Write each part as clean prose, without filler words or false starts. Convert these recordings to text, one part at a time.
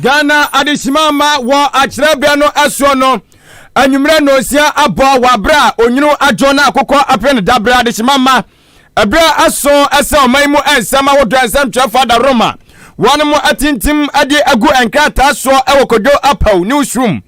Ghana Adishimama wa Achrebiano Esono Anumre no sia abo wabra onyunu ajona akoko apene dabra Adishimama Abra aso ese omaimu ensama wodo ensam twafada Roma Wanamu atintim adi agu enkata so ewokodo apau newsroom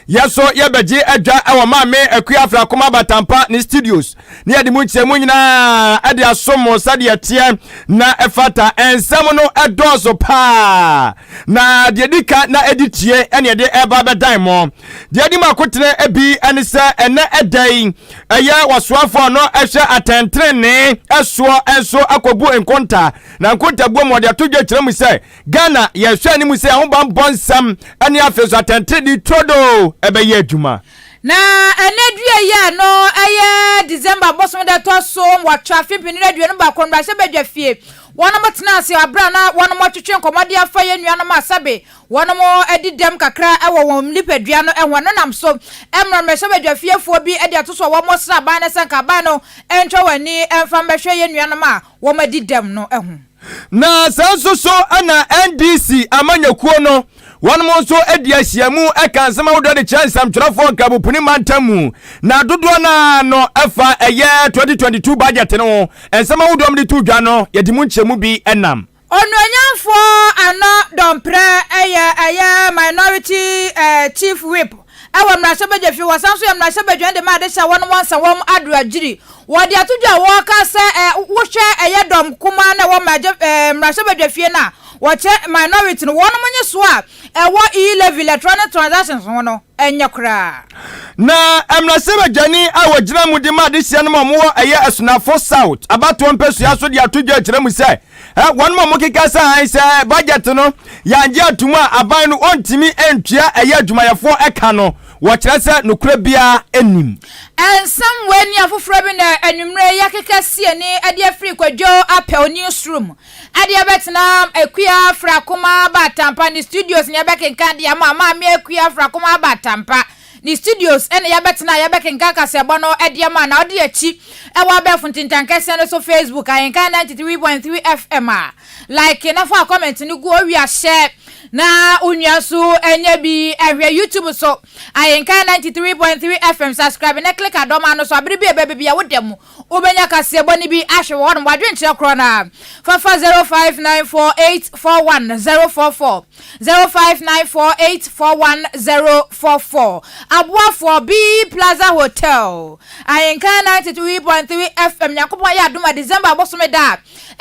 Yaso yebeji edwa ewo maame akuafra koma batampa ni studios ni ade mu nchemu nyina ade asomo sade etie na efata ensam no edoso pa na de dika na editie ene de eba bedan mo de adi makotene ebi ene se ene edan eye wasoafo no ehwe atentrene eso enso akobu enkonta na enkonta bu mo de atodwa kiremu se Ghana yehwe ani mu se ahomba bonsam ene afeso atentrene todo ebe ye adwuma na enedue ya no eye December bosom da to so wa traffic pin radio no ba konba se badwa fie wono motena ase abra na wono motwetwe nkomode afa ye nua no masabe wono mo edidem kakra ewo won lipadua no ehwo no nam so emro me se badwa fie fo bi ede atoso wo mo sra ban na sanka ban no entwa wani emfa mbehwe ye nua no ma wo madidem no ehwo na sanso ana NDC amanyakuo no One more so Edia Siamu, Akan Kasiebo de chance some traffic Kabupuni Mantamu. Na Dudwana no Efa a year 2022 budget no, and some of them the two Jano, Yetimunche Mubi Enam. Onwanya for ano dompre aya minority chief whip. Awa mrashabeje fi wasanso ya mrashabeje de ma de sha won wansa won adu agiri. Wodi atudwa wo ka se wo hwe eye dom kuma na wo maje mrashabeje fi na wache minority no wono munye so a ewo e-level electronic transactions wono enya kra na emrasebeje ni awogina mudi ma de sia no mo eye asunafo south abato mpesu ya so de atudwa kiremu se one more mokika sa say budget no yanje atuma aban no ontimi entua eye adwumayefo eka no wakirase nokura bia enim ensam weni afoforo bi na anwumre yakeka sie ni ade afri kwadwo apel newsroom ade abetena akua frakoma batampa ni studios nya bekenka de ama me akua frakoma batampa ni studios ene yabetena yabekenka Kasiebo no ade ama na ode achi ewa be funtintankese no so Facebook AHENKAN933FM FM like na for comment ni go wi a share na unyasu enye bi ehwe YouTube so AHENKAN933FM FM subscribe na click adoma no so abiri bi ebebe ya wodem obenya Kasiebo ni bi ahwe won wadwenche kro na fafa 0594841044 0594841044 Abuafo B Plaza Hotel AHENKAN933FM FM yakopon ya adoma December bosome da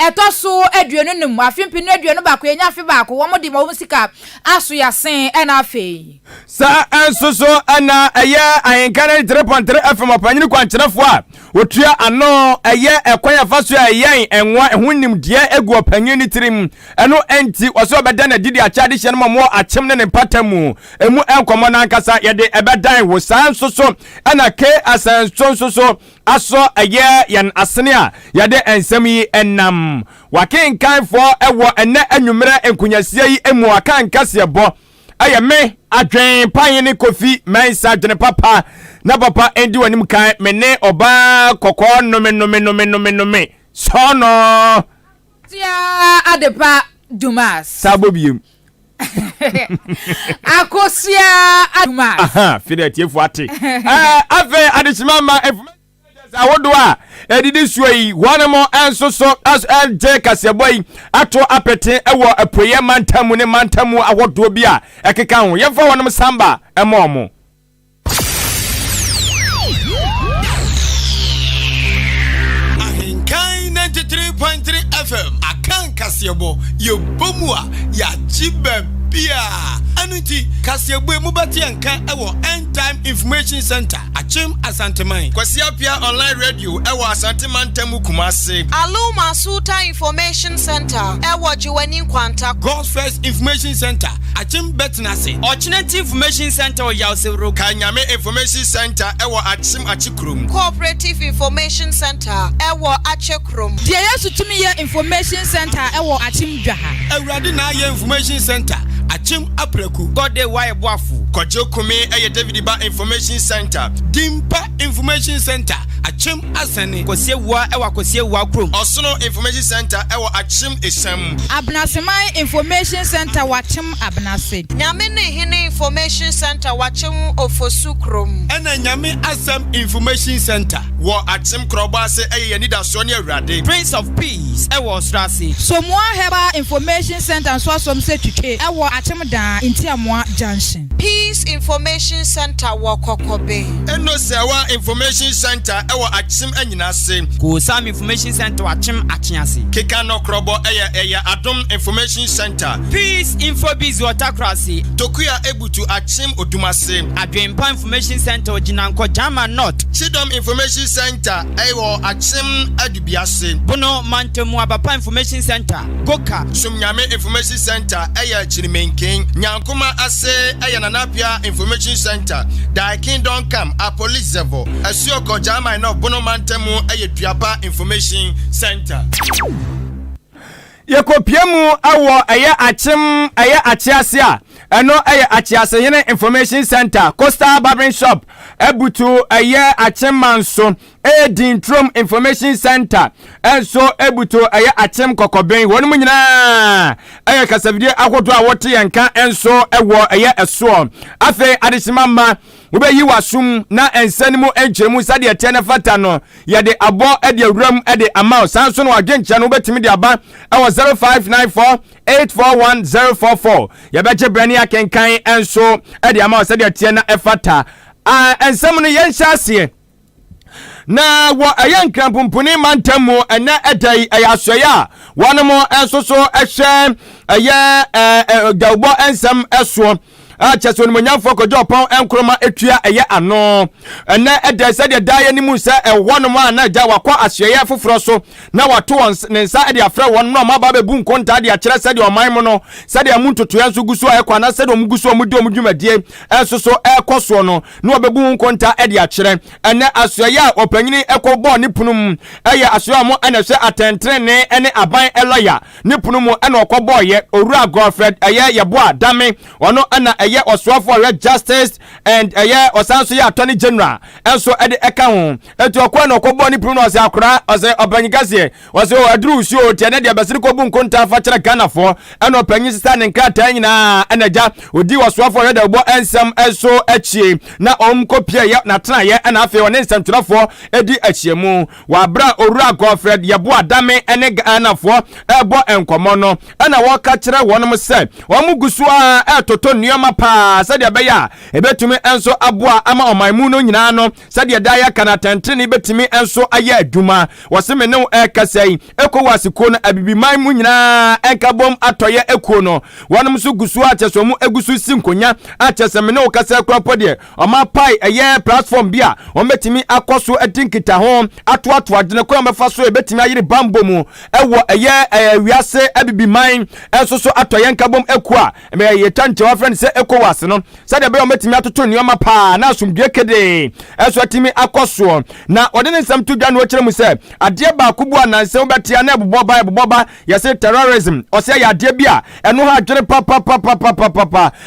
etoso aduonu num afimpinu aduonu ba ko enya afi ba ko wo modi mo musika aso yasen ena afei sa ensoso ana eye AHENKAN933 FM apanyini kwankyerefo a otua ano eye ekwan afaso ayen enwa ehunim de egu opanyini tirim eno enti oso obeda na didi achade hye no mo achem ne patamu emu enkomo na nkasa yede ebedan wo sa ensoso ana ke asansoso aso eye yan asene a yede ensem yi enam wakenkan fo ewo ene anwumre enkunyasia yi emu Akan Kasiebo aye me adwen panyene kofi mensa adwen papa na papa endi wanim kan mene oba kokko nome sono tia adepa Dumas sabobiem akosia Dumas aha fide tiefu ate ave adishimama awodo a edidi suyi wanamo ensoso as LJ Kasiebo yi ato apete ewo apoye mantamu ne mantamu awodo bi a ekeka ho yemfa wonom samba emomo AHENKAN933 FM Akan Kasiebo ye bomua ya jibebia anuti Kasiebo mubati anka ewo End Time Information Center Achim Asanteman Kwasiapia Online Radio ewo Asanteman Temu Kumase Aluma Suta Information Center ewo Jiwani Kwanta God's First Information Center Achim Betnase Alternative Information Center o Yawsewro Kanyame Information Center ewo Achim Achikrum Cooperative Information Center ewo Achekrum die yesu tumi ye Information Center ewo Achim Dwaha Awurade na ye Information Center Achim Apreku God de why boafu Kwajo Kume eye David Ba Information Center, Dimpa Information Center, Achim Asani, Kosiewa ewa Kosiewa krom. Osono Information Center ewa Achim Esem. Abnasemai Information Center wachim Abnase. Nyamene Hine Information Center wachim Ofosu krom. Ena Nyame Asem Information Center wo Achim Krobase eye Nida Sonia Rade. Prince of Peace ewa Strasi. Somwa Heba Information Center so som se twitwe ewa Achim Dan Intiamwa Junction. Peace Information Center wo Kokobe. Eno Sewa Information Center ewa Achim Enyinase. Kusam Information Center wachim Achiase. Keka no krobo eye Adom Information Center. Peace Infobiz Watakrasi. Tokuya Ebutu Achim Odumase. Adwempa Information Center Ojinanko Jama North. Chidom Information Center ewo Achim Adubiase. Bono Mantemu Abapa Information Center Goka. Sumnyame Information Center eye Chirimenken. Nyankuma Ase eye Nanapia Information Center. Dai Kingdom Come a Police Zevo. Asioko Jama no Bono Mantemu eye Tuapa Information Center. Yekopiemu awo eye Achim eye Achiasia. Eno eye Achiase Hene Information Center, Coastal Barbering Shop, Ebutu eye Achim Manso, Edin Trum Information Center, Enso Ebutu eye Achim Kokoben, wonu nyina eye kasavide akoto awote yanka enso ewo eye eso. Afe adesimama ube yi wasum na ensanimu enchemu sade etene fata no yede abo ede awram ede amao sanso no adwenche no betimi de aba ewo 0594841044 yebeje brani akenkan enso ede amao sade etie na efata ensam no yenhyase na wo ayankan pumpuni mantamu ena edai ayasoya wonomo enso so ehwe eye dawbo ensam eso Cheso ni monyafo kojo pon enkroma etua eye ano ena ede se de daye ni mu se ewono ma na ja wakọ asye foforo so na wato ne nsa ede afra won no ma ba bebu nkonta de akere se de oman mu no se de amuntoto enso guso ekwa na se de omuguso omudi omudwumadie enso so ekoso no na obebu nkonta ede akere ena asye a opanyini ekobo ni punum eye asye mo ena hwe atentrene ene aban eloya ni punumu ena okobo ye Owura Godfred eye yeboa dame ono ena eye oswafo red justice and eye osanso ye attorney general enso ede eka ho etu okwa na okobo ni pruno ose akora ose obanyigase ose adru si o tie na de abasiri ko bu nkonta fa kire Ghana fo ena opanyi sista ne nkata nyina enaja odi oswafo red ogbo ensam enso achie na omkopie ye na tena ye ena afi one ensam turafo edi achiemu wa bra Owura Godfred yebo adame ene Ghana fo ebo enkomo no ena wo ka kire wonom se wo mugusu a etoto nioma sadia beya ebetumi enso aboa ama omanmu no nyina no sadia daya kana tantene betumi enso aye aduma waseme ne ekasai eko wasiko no abibiman mu nyina enkabom atoye eko no wonom so gusu acheso mu egusu sinkonya acheseme ne okasa kropo de oma pai eye platform bia o betumi akoso etinkita ho atoato adene ko mefa so ebetumi ayire bambo mu ewo eye wiase abibiman enso so atoye enkabom eko a me ye tante wa friend se eko was no sade be o metimi atoto nioma pa na asumdue kede eso atimi akoso na ode ne nsam to dwa no kire mu se ade ba kubu ananse obetia na ebuboba yese terrorism o se ya ade bia eno ha adwere pa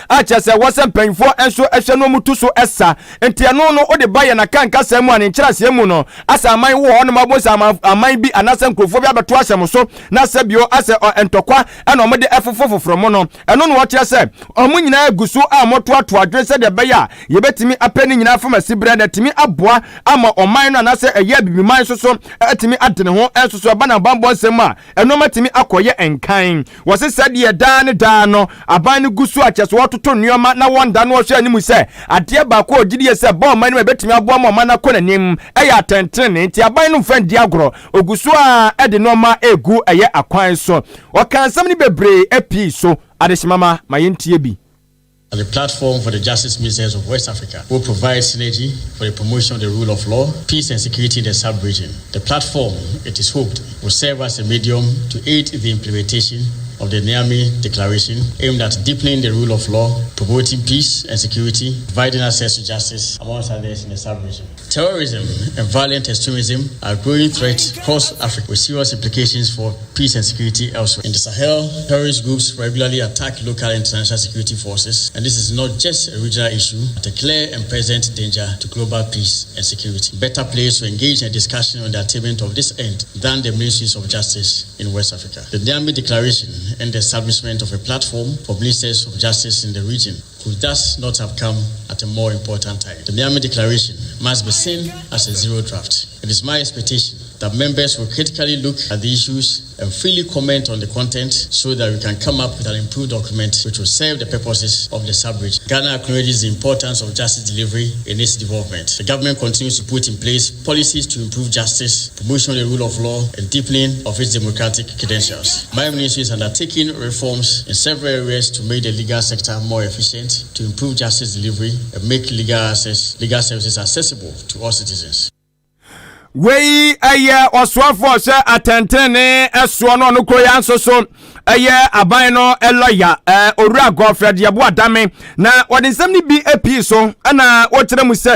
a chese wose mpanfo enso ehwe no mutu so esa enti eno no ode ba ye na kan kasa mu an nkyira se mu no asa aman wo ho no mabosa aman bi anasa nkrofo bi abeto ahyem so na sabio ase entokwa eno mo de efofofoforo mo no eno no wote ase omu nyina gusu a moto ato adwene se de beya ye betimi apani nyina fama sibra na timi aboa ama oman no anase eye bibiman so atimi adene ho enso so bana bambo nsem a eno matimi akoye enkan wose sade da ne da no aban gusu acheso wototo nioma na wonda no hwe animu se ade ba ko ogidie se ba oman no betimi aboa ma oman na konanim eya atentene nti aban no mfandi agro ogusu a ede noma egu eye akwan so wakansam ni bebre epi so adesimama mayentie bi. The platform for the justice ministers of West Africa will provide synergy for the promotion of the rule of law, peace and security in the sub-region. The platform, it is hoped, will serve as a medium to aid the implementation of the Niamey Declaration aimed at deepening the rule of law, promoting peace and security, providing access to justice, amongst others in the sub-region. Terrorism and violent extremism are growing threats across Africa with serious implications for peace and security elsewhere. In the Sahel, terrorist groups regularly attack local and international security forces, and this is not just a regional issue, but a clear and present danger to global peace and security. Better place to engage in a discussion on the attainment of this end than the Ministries of Justice in West Africa. The Niamey Declaration and the establishment of a platform for Ministers of Justice in the region could thus not have come at a more important time. The Niamey Declaration must be seen as a zero draft. It is my expectation that members will critically look at the issues and freely comment on the content so that we can come up with an improved document which will serve the purposes of the sub-region. Ghana acknowledges the importance of justice delivery in its development. The government continues to put in place policies to improve justice, promotion of the rule of law, and deepening of its democratic credentials. My ministry is undertaking reforms in several areas to make the legal sector more efficient, to improve justice delivery, and make legal services accessible to all citizens. Wei aye oswafo se atentene eso no no kroya so aye aban no eloya owura Godfred Yebo Adame na wode nsem ni bi api so na wo kire mu se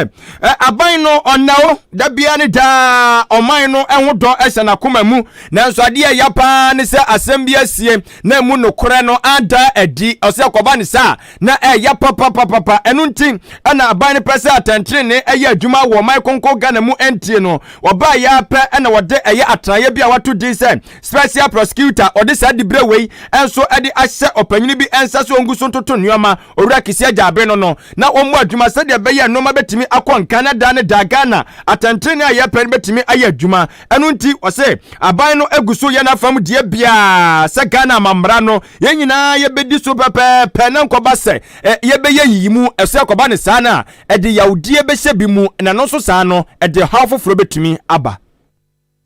aban no onnawo da bia ne da oman no ehodo ehye na koma mu na nso ade ya pa ne se asem bi asie na mu no kore no ada adi ose akoba ne sa na ya papa enu ntin na aban ne pese atentene aye adwuma wo man konko Ghana mu entie no oba ya pe na wode eye atraye bia wato din se special prosecutor ode sa dibre wei enso ede ahye opanyini bi ensa so onguso ntoto nnuama owura kisia jabe no na omu adwuma se de beye no ma betimi akon Canada ne da Ghana atantrene aye pe betimi aye adwuma enu nti ose aban no eguso ye na fam die bia se Ghana mamra no ye nyina ye bedi so pepe na nkoba se ye beye yimu ese akoba ne sana ede yawdie be hye bi mu na no so sa no ede hafoforo betimi aba.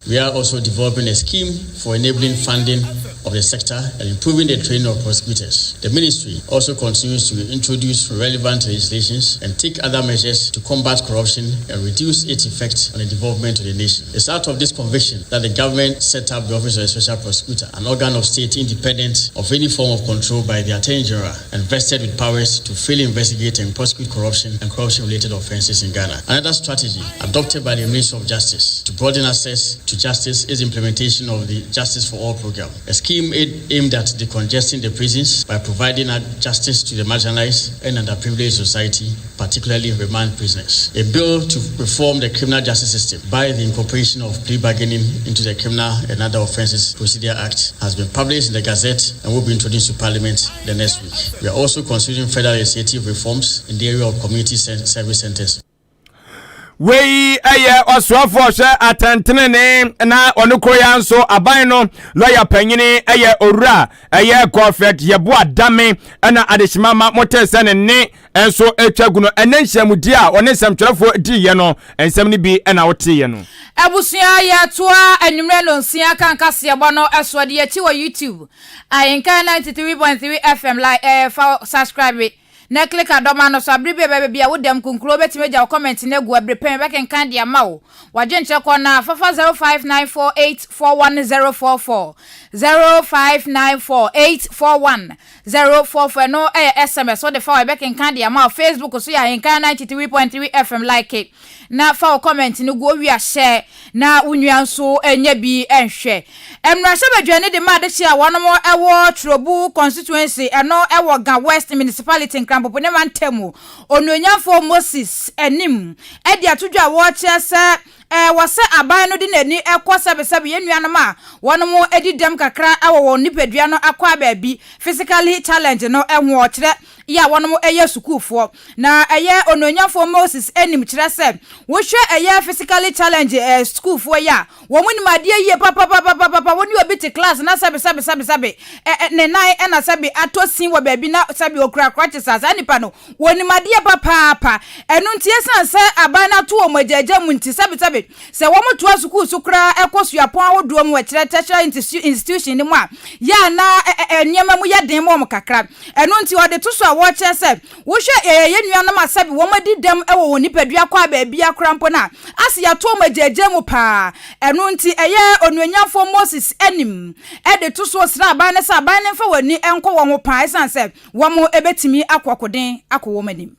We are also developing a scheme for enabling funding of the sector and improving the training of prosecutors. The ministry also continues to introduce relevant legislations and take other measures to combat corruption and reduce its effect on the development of the nation. It's out of this conviction that the government set up the Office of the Special Prosecutor, an organ of state independent of any form of control by the Attorney General and vested with powers to freely investigate and prosecute corruption and corruption-related offences in Ghana. Another strategy adopted by the Ministry of Justice to broaden access to justice is implementation of the Justice for All program, a scheme aimed at decongesting the prisons by providing justice to the marginalized and underprivileged society, particularly remand prisoners. A bill to reform the criminal justice system by the incorporation of plea bargaining into the Criminal and Other Offences Procedure Act has been published in the Gazette and will be introduced to Parliament the next week. We are also considering further legislative reforms in the area of community service centers. Wei aye oswafo hwe atentene na onukroya nso aban no lawyer panyini aye owura aye Godfred Yebo Adame na adeshimama motese ne enso etwagu no enenhyamudi a one nsɛmtwerɛfo di ye no ensɛm ni bi na wote ye no abusua ya toa anwumre no nsia Akan Kasiebo no esode ye ti wo YouTube AHENKAN933FM like subscribe na click adoma no so abribe bebia wodam kunkuro betime ja comment na egu abrepen bekenkan dia ma wo waje nche ko na fafa 0594841044 0594841044 no SMS so the fa bekenkan dia ma Facebook so ya AHENKAN933FM like it na fa comment no go wi a share na unua nso enya bi enhwe emra se badwane de ma de chia wono ewo Trobu constituency eno ewo Ga West municipality popo ne mantemu ononyafo Moses enim edi atudwa wo chese wase aban no de nani ekosebesebe yenuanom a wonom edi dem kakra awo nipadua no akwa baabi physically challenge no ehwo kire ya wonom eye sukufo na eye ononyafo Moses enim kire se wo hwe eye physically challenge sukufo ya wo munimade ye papa woni obi te class na sabe ne nai na sabe atosin wo baabi na sabe okura kwache sasa nipa no wonimade papa enu ntie sanse aban na to o majaja mu nti sabe se wo moto asuku sukura ekosuapon awodo mu wekire tertiary institution ni mu a ya na enyema mu yeden mu kakra enu nti ode to so awo che se wo hwe yenuanom asabi wo madi dem ewo woni padua kwa baabi akrampo na ase ya to majaja mu pa enu nti onuanyafo Moses enim ede to so sra aban ne sa aban ne fa wani enko wo mo pa sanse wo mo ebetimi akwakoden akwo wo manim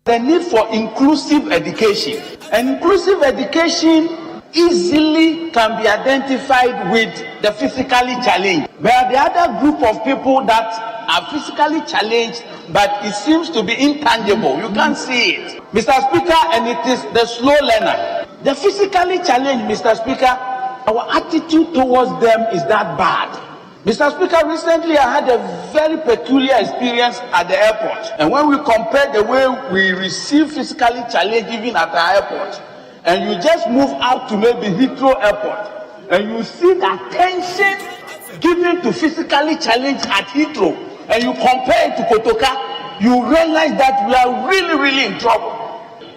The need for inclusive education. And inclusive education easily can be identified with the physically challenged. There are the other group of people that are physically challenged, but it seems to be intangible. You can't see it. Mr. Speaker, and it is the slow learner. The physically challenged, Mr. Speaker, our attitude towards them is that bad. Mr. Speaker, recently I had a very peculiar experience at the airport. And when we compare the way we receive physically challenged even at our airport, and you just move out to maybe Heathrow Airport, and you see the attention given to physically challenged at Heathrow, and you compare it to Kotoka, you realize that we are really, really in trouble.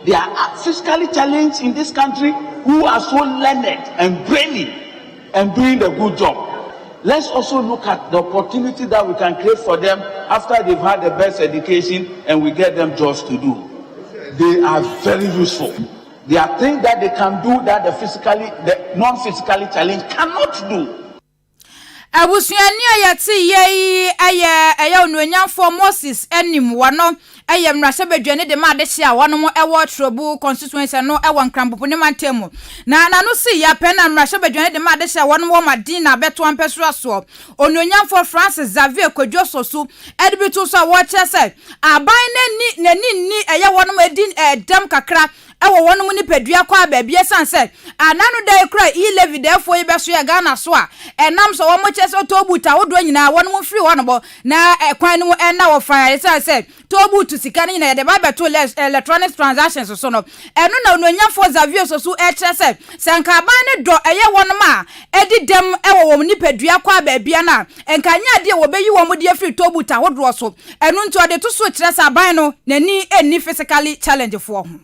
There are physically challenged in this country who are so learned and brainy and doing a good job. Let's also look at the opportunity that we can create for them after they've had the best education and we get them jobs to do. They are very useful. There are things that they can do that the non-physically challenged cannot do. Abusuani ayati ye aye onwenya for Moses enim wano aye mrase bedwane de ma de hia wano mo ewo trobu constituency no ewo nkrampopo ne mantemu na no si ya pe na mrase bedwane de ma de hia wano mo madina beto ampeso aso onwenya for Francis Xavier Kodwososu edibitu so wo chese aban ni aye wano mo edin edam kakra ewo wono mu ni padua kwa baabie sanse ananu dai kra levi defo yebeso ya Ghana so a enam so wo mo chese tobuta wodo nyina wono mu free wono bo na kwan no na wo fa sanse tobutu sika ni na de ba beto electronic transactions so no eno na ononya for Xavier so chese sanka ban ne do eye wono ma edidem ewo wo ni padua kwa baabie na enkanya de wo beyi wo mo de free tobuta wodo so eno nto de to so chese aban no nani eni physically challenge for ho.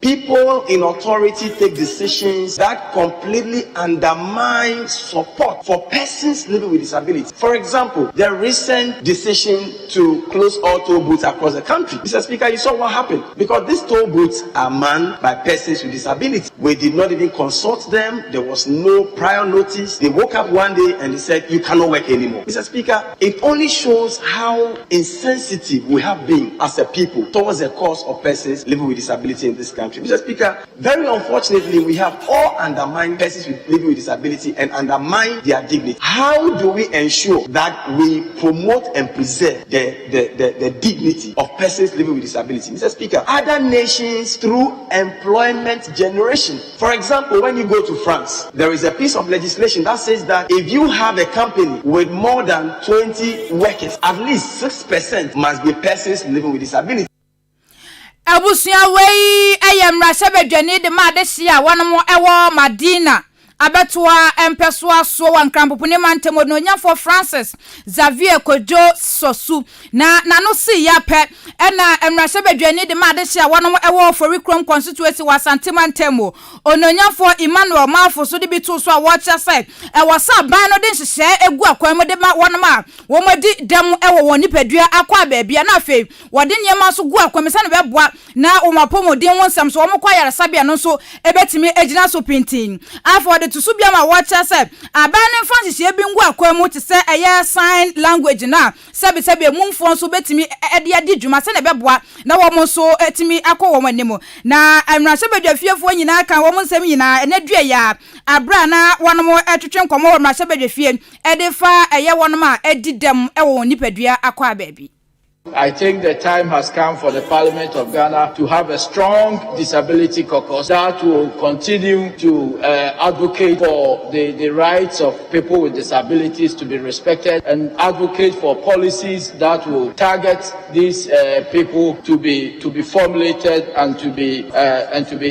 People in authority take decisions that completely undermine support for persons living with disability. For example, the recent decision to close all toll booths across the country. Mr. Speaker, you saw what happened. Because these toll booths are manned by persons with disability. We did not even consult them. There was no prior notice. They woke up one day and they said, you cannot work anymore. Mr. Speaker, it only shows how insensitive we have been as a people towards the cause of persons living with disability in this country. Mr. Speaker, very unfortunately, we have all undermined persons living with disability and undermined their dignity. How do we ensure that we promote and preserve the dignity of persons living with disability? Mr. Speaker, other nations through employment generation. For example, when you go to France, there is a piece of legislation that says that if you have a company with more than 20 workers, at least 6% must be persons living with disability. Abusia wei ayemra sebedwane de ma de hia wano mo ewo Madina abetwa empeswa so wankrampopo ne mantemo no nya for Francis Xavier Kodwososu na no si ya pe na emra sebedwane de ma de hia wano mo ewo for Rikrom constituency wa Santimantemo ononya for Emmanuel Mafo so de bitu so a watch say e wasa ban no de nhye egu akwan mo de ma wano ma wo modi dem ewo woni padua akwa baabia na afei wode nyema so gu akwan mesa no beboa na omapomodin wonsam so wo kwa yare sabia no so ebetimi agina so pintin afọ de to subia ma watch say abane fancy bi ngu akwan mu te say eye sign language na sebe mumfo so betimi ede adi dwuma se na beboa na wo mo so etimi akọ wo manim na amra sebe dwafiefo nyina kan wo mo nsem nyina ene dua ya abra na wono mo etwetwe nkomo wo amra sebe dwafie ede fa eye wono ma edidem ewo nipadua akọ ababi. I think the time has come for the Parliament of Ghana to have a strong disability caucus that will continue to advocate for the rights of people with disabilities to be respected and advocate for policies that will target these people to be formulated and to be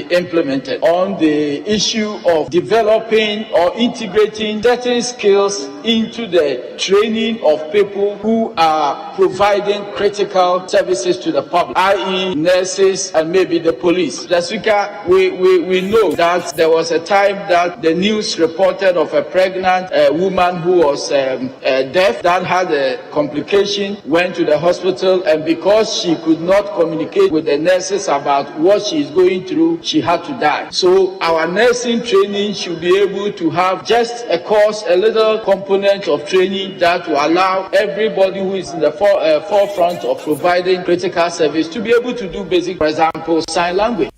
implemented. On the issue of developing or integrating certain skills into the training of people who are providing critical services to the public, i.e. nurses and maybe the police. The Speaker, we know that there was a time that the news reported of a pregnant woman who was deaf that had a complication, went to the hospital, and because she could not communicate with the nurses about what she is going through, she had to die. So our nursing training should be able to have just a course, a little component of training that will allow everybody who is in the forefront front of providing critical service to be able to do basic, for example, sign language.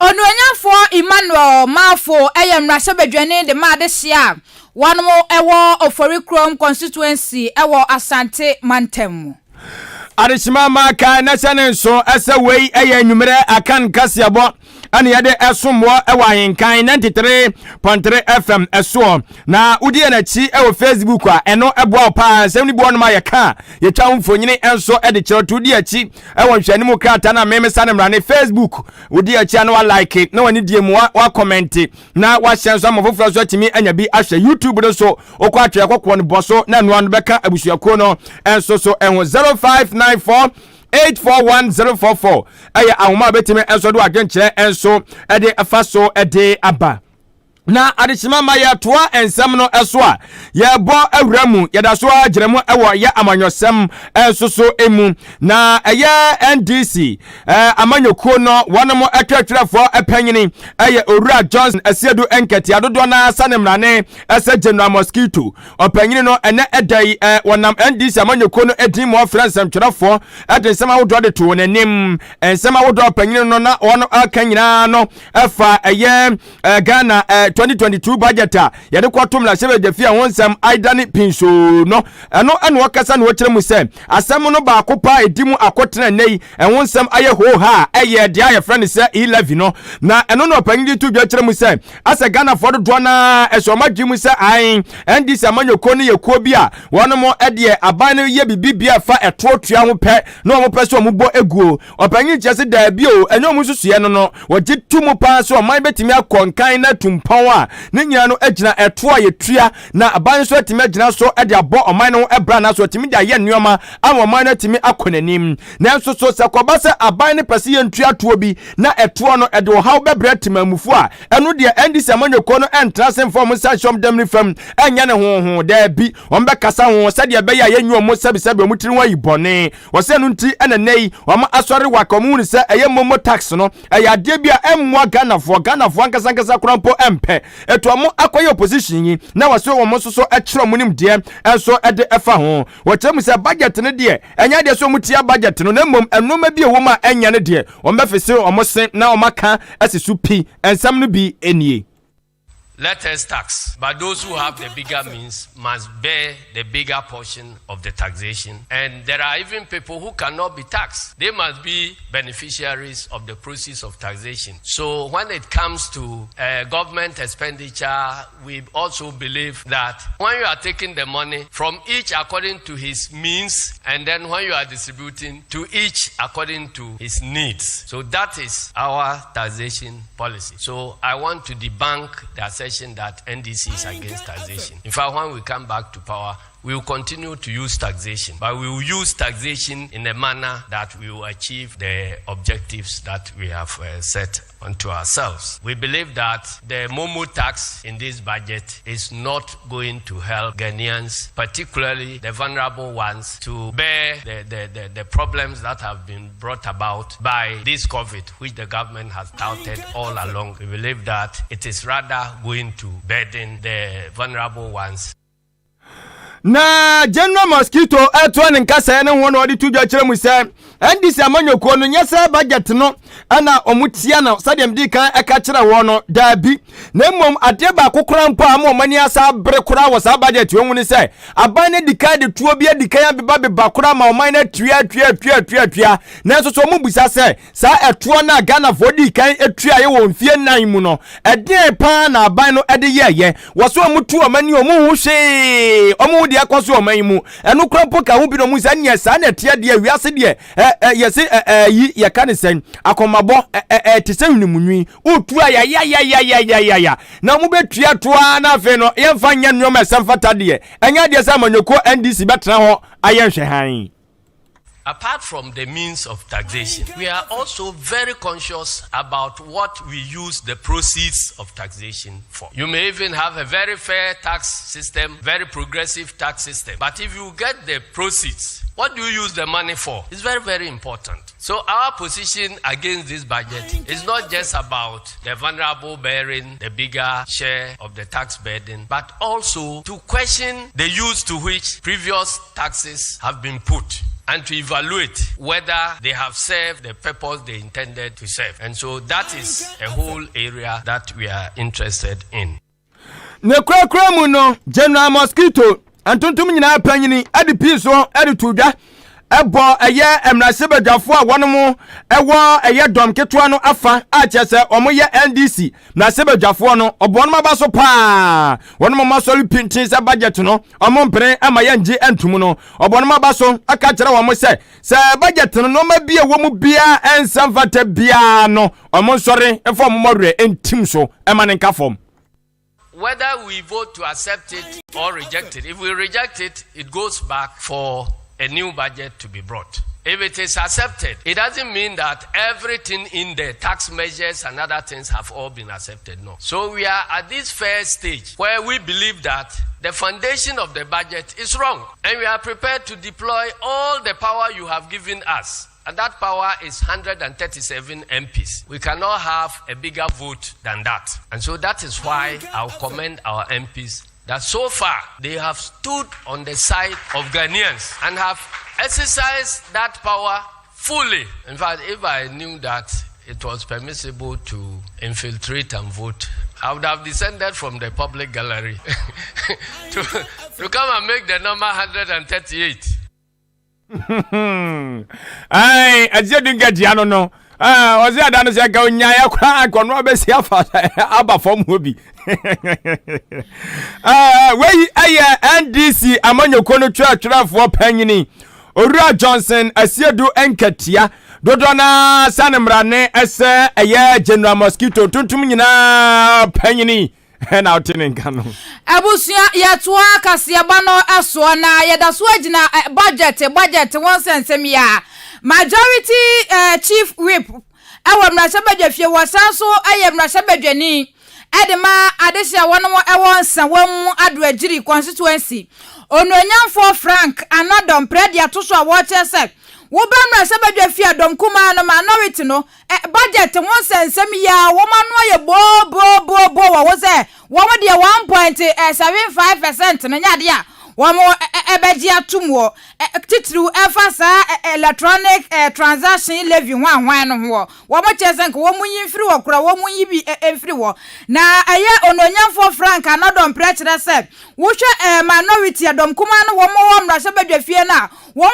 Onuanyafo Emmanuel Mafo eyemrase bedwane de ma de hia one mo ewo Oforikrom constituency ewo Asante Mantem. Adishima maka na chane so ese wei eye nwumere Akan Kasiebo ani yade esomwo ewa AHENKAN933FM FM eso na udi na chi ewo Facebook a eno ebo pa semni bo no ma ye ka ye twa mfonyini enso ede kire to udi achi ewo nhwanimu krata na meme sane mrane Facebook udi achi na wa like na wani die mu wa comment na wa share so amofofo so timi anya bi ahwe YouTube do so okwa atwe akokwo no boso na no anu beka abusuako no enso so enwo 0594841044 aya ahoma betime enso do agyenkyere enso ede afaso ede aba na adishima ma ya toa ensem no eso a ye bo awramu ye da so agyeremu ewo ye amanyosem ensoso emu na eye NDC amanyokuo no wonom atwatwerefo apanyini eye Owura Johnson asiedu enketi adodo na sanemrane ese General Mosquito opanyini no ene edai wonam NDC amanyokuo no edin mo fransem twerefo edensem awodo de to wonanim ensem awodo opanyini no na wono akanyina no efa eye Ghana 2022 budget ya de kwatom la sebe de fia wonsam aidani pinso no eno wakasa no kire mu se asem no ba akopa edimu akotena nei wonsam aye ho ha eye de aye friend se 11 no na eno no pangi tu dwa kire mu se asa Ghana for do na esoma dwemu se ai NDC amanyoko no yekuo bi a wono mo ede aban no ye bibibia fa etotua ho pe no mo pe so mo bo eguo opangi chese da bi o enyo mu susuye no wogi tumu pa so man betimi akonkan na tumpon a ninya no agina eto a yetua na aban so atimi agina so ede abo oman no ebra na so atimi da ye nneoma ama oman no atimi akonanim na nso so sekoba se aban ne pese ye ntua to bi na eto no ede wo haw bebra timamufu a eno de NDC amanyoko no entra sem form sanshom demni fam enya ne ho da bi on be kasa ho se de be ya ye nwo mo sabi omutiri wa yibone wo se no nti enanei wo ma asori wa komuni se eye momo tax no eya de bia emwa Ghana fo ankasa krampo empe eto mo akoye opposition yi na waso wo mo so ekiro mo nim de enso ede efa ho wo kyeremu se budget ne de enya de so mutia budget no na mom enoma bi ewo ma enya ne de wo mefese o mo sen na o maka asisu pi ensam no bi enie. Let us tax, but those who have the bigger means must bear the bigger portion of the taxation. And there are even people who cannot be taxed. They must be beneficiaries of the proceeds of taxation. So when it comes to government expenditure, we also believe that when you are taking the money from each according to his means, and then when you are distributing to each according to his needs. So that is our taxation policy. So I want to debunk the assertion that NDC is against taxation. In fact, when we come back to power, we will continue to use taxation, but we will use taxation in a manner that we will achieve the objectives that we have set onto ourselves. We believe that the Momo tax in this budget is not going to help Ghanaians, particularly the vulnerable ones, to bear the problems that have been brought about by this COVID, which the government has touted all along. We believe that it is rather going to burden the vulnerable ones. Na General Mosquito eto ne nkasa ne ho no odi tudwa kire mu se NDC amanyoko no nyesa budget no ana omutia na sadem di kan eka kire wo no da bi na mmom ade ba kokora mpo am omani asa bre kora wo sa budget wo ni se aban ne dika de tuo bi dika ya beba kora ma oman na tua na so so mu busa se sa eto na Ghana for di kan etua ye wo mfie nan mu no ede pa na aban no ede ye wo so omutu omani omu hu hwe omu de akoso oman mu eno krampo ka hu bi no mu sa nya sa na tie de wiase de yesi ye kanisen akomabo te se nmunwi otu ya na mu betua toa na afi no ye mfa nya nnoma semfata de enya de sa manyoko NDC betra ho ayenhwe han. Apart from the means of taxation, we are also very conscious about what we use the proceeds of taxation for. You may even have a very fair tax system, very progressive tax system. But if you get the proceeds, what do you use the money for? It's very, very important. So our position against this budget is not just about the vulnerable bearing the bigger share of the tax burden, but also to question the use to which previous taxes have been put. and to evaluate whether they have served the purpose they intended to serve. And so that is a whole area that we are interested in. Nekrakra mu no General Mosquito antuntum nyina panyini ade piso ade tuja ebo eye emrasebadwafo a wono ewo eye dom ketwa no afa a chese omoye NDC na sebadwafo no obono mabaso pa wono masori pintin se budget no omompre amaye nje antum no obono mabaso aka kire wo mo se budget no no ma bia wo mu bia ensamfata bia no omonsori efo momore entim so emaninka fom. Whether we vote to accept it or reject it, if we reject it, it goes back for a new budget to be brought. If it is accepted, it doesn't mean that everything in the tax measures and other things have all been accepted. No. So we are at this first stage where we believe that the foundation of the budget is wrong. And we are prepared to deploy all the power you have given us. And that power is 137 MPs. We cannot have a bigger vote than that. And so that is why I'll commend our MPs that so far they have stood on the side of Ghanaians and have exercised that power fully. In fact, if I knew that it was permissible to infiltrate and vote, I would have descended from the public gallery to come and make the number 138. Ai ajedi ngadiano no ozi adano se ga onya ya kwa akono obesi afa aba form hobi wey aye NDC amanyoko no twatwafo panyini Owura Johnson asiedu enkatia dodo na sanemrane ese eye General Mosquito tuntum nyina panyini na otinenka no abusia yetoa Kasiebo no aso na yedaso agina budget won sensem ya majority chief whip ewo mrasabadwafie wasanso aye mrasabadwani edema adesia wono ewo nsa wom adoagiri constituency ononyamfo Frank anodom predia toso a wo chese wo ba mrasabadwafie adom kuma no minority no budget won sensem ya wo mano ye bo wo se wo mo de 1.75% na nya de a wo mo ebeji atumwo titru efasa electronic transaction levy hwan no ho wo mo chese nko wo munyi mfiri wo kura wo munyi bi emfiri wo na aye ononyamfo Frank anodom preacher se wo hwe minority adom kuma no wo mo wo mrasabadwafie na wo mo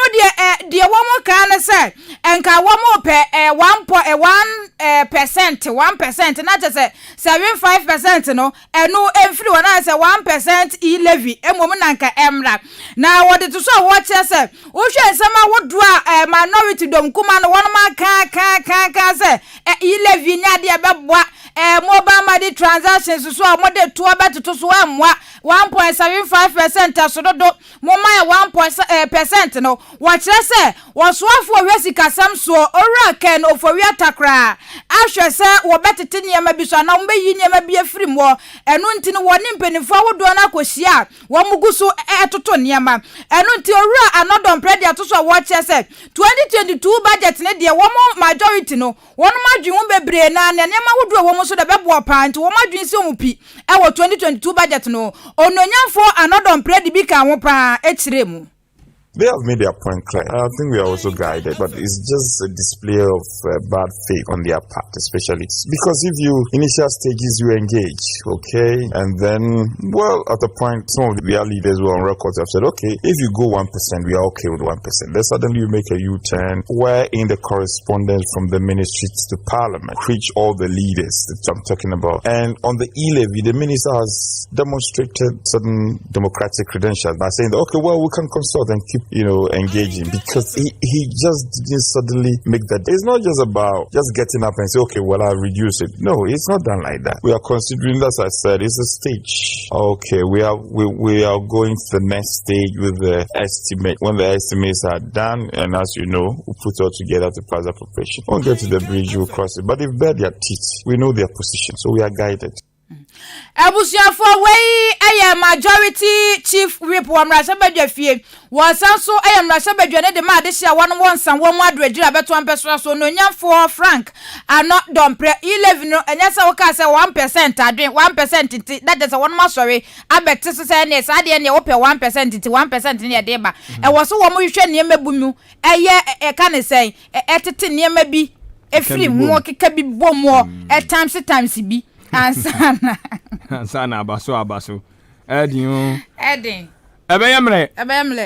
de wo mo kan se enka wo mo pe 1% na chese 75% no enu emfiri wo na se 1% e levy emom nanka emra na wo de to so wo chese wo hwe nsema wo do a minority dom kuma no won ma ka se e levy nya de beboa mobile money transactions so mo de to beto so amwa 1.75% asododo mo ma 1% no wo kire se wo soafo hwesika samso owura ken ofowia takra ahwe se wo betete niam bi so na mo beyi niam bi afiri mo enu ntini wo ni mpenifo wodo na kohia wo muguso etoto niam enu nti owura anodom predia to so wo kire se 2022 budget ne de wo mo majority no won madwen wo bebre na niam wodo wo mo so de bebo pa nti wo madwen si omupi e wo 2022 budget no ononyamfo anodom predi bi ka ho pa ekiremu. They have made their point clear. I think we are also guided, but it's just a display of bad faith on their part, especially because if you initial stages you engage, okay, and then, well, at the point some of their leaders were on record have said, okay, if you go 1%, we are okay with 1%. Then suddenly you make a U-turn, where in the correspondence from the ministry to Parliament, reach all the leaders that I'm talking about, and on the e-levy, the minister has demonstrated certain democratic credentials by saying, that, okay, well, we can consult and keep engaging, because he just didn't suddenly make that. It's not just about just getting up and say, okay, well, I'll reduce it. No, it's not done like that. We are considering, as I said, it's a stage. Okay, we are going to the next stage with the estimate. When the estimates are done, and as you know, we put it all together to pass appropriation. We'll get to the bridge, we'll cross it. But they've bared their teeth. We know their position, so we are guided. Ebusuafo wei eye majority chief whip wa mrasabadwa fie wasanso eye mrasabadwa ne de ma de hia won wonsan wo mu adregira beto ampeso so no nyamfo Frank ano dompre 11 no enya se wo ka se 1% adwen 1% that is one ma sorry abete se ne sa de ne wo pe 1% ti 1% ne de ba e wo so wo mu hwehwe ne mebumu eye e ka ne sen etete ne mebi efiri mu keka bi bomo times bi ansana abaso edin ebeyemre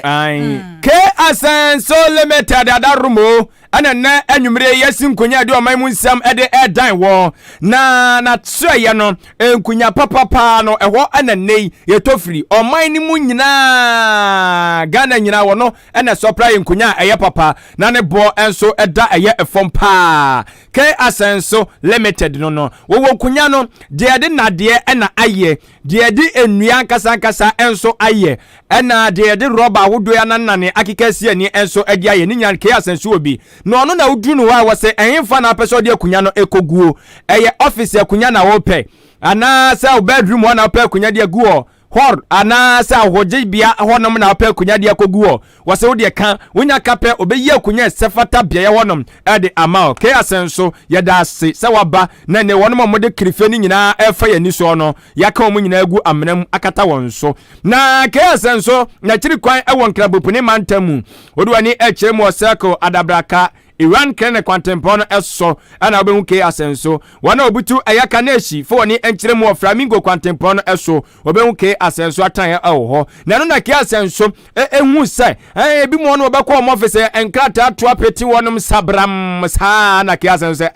ai ke asenso limited adarumo ana anwumre yesin kunya de oman mu nsam ede edan wo na tsoye no enkunya papa no eho ananei yetofiri oman ni mu nyina Ghana nyina wo no ena supply enkunya eye papa na ne bo enso eda eye efom pa ke asenso limited no wo kunya no de ede nade ena aye de ede enua nkasa enso aye ena de ede rubber wodo ya nanane akikasi ani enso ede aye ni nyan ke asenso obi no no na udunu wa wase ehimfa na peso de akunya no ekoguo eye office akunya na wo pe ana sa bedroom wa na pe akunya de guo hor ana sa hoje bia honom na pe akunya de ekoguo wase wo de ka wonya kape obeyi akunya sefata bia ye honom e de ama ke asenso ye da se se waba na ne wonom mo de krife ni nyina efa ye ni so no yaka omu nyina agu amnam akata won so na ke asenso na chiri kwan e won krabopuni mantamu oduani e chiremu oseko adabraka Iran kene kwantempono eso ana obehu ke asenso wana obutu ayaka neshi fo ni enchiremu of flamingo kwantempono eso obehu ke asenso atan ho na no na ke asenso ehu sai ebi mo no obekọ mo office enkrata to apeti wonum sabram sa na ke asenso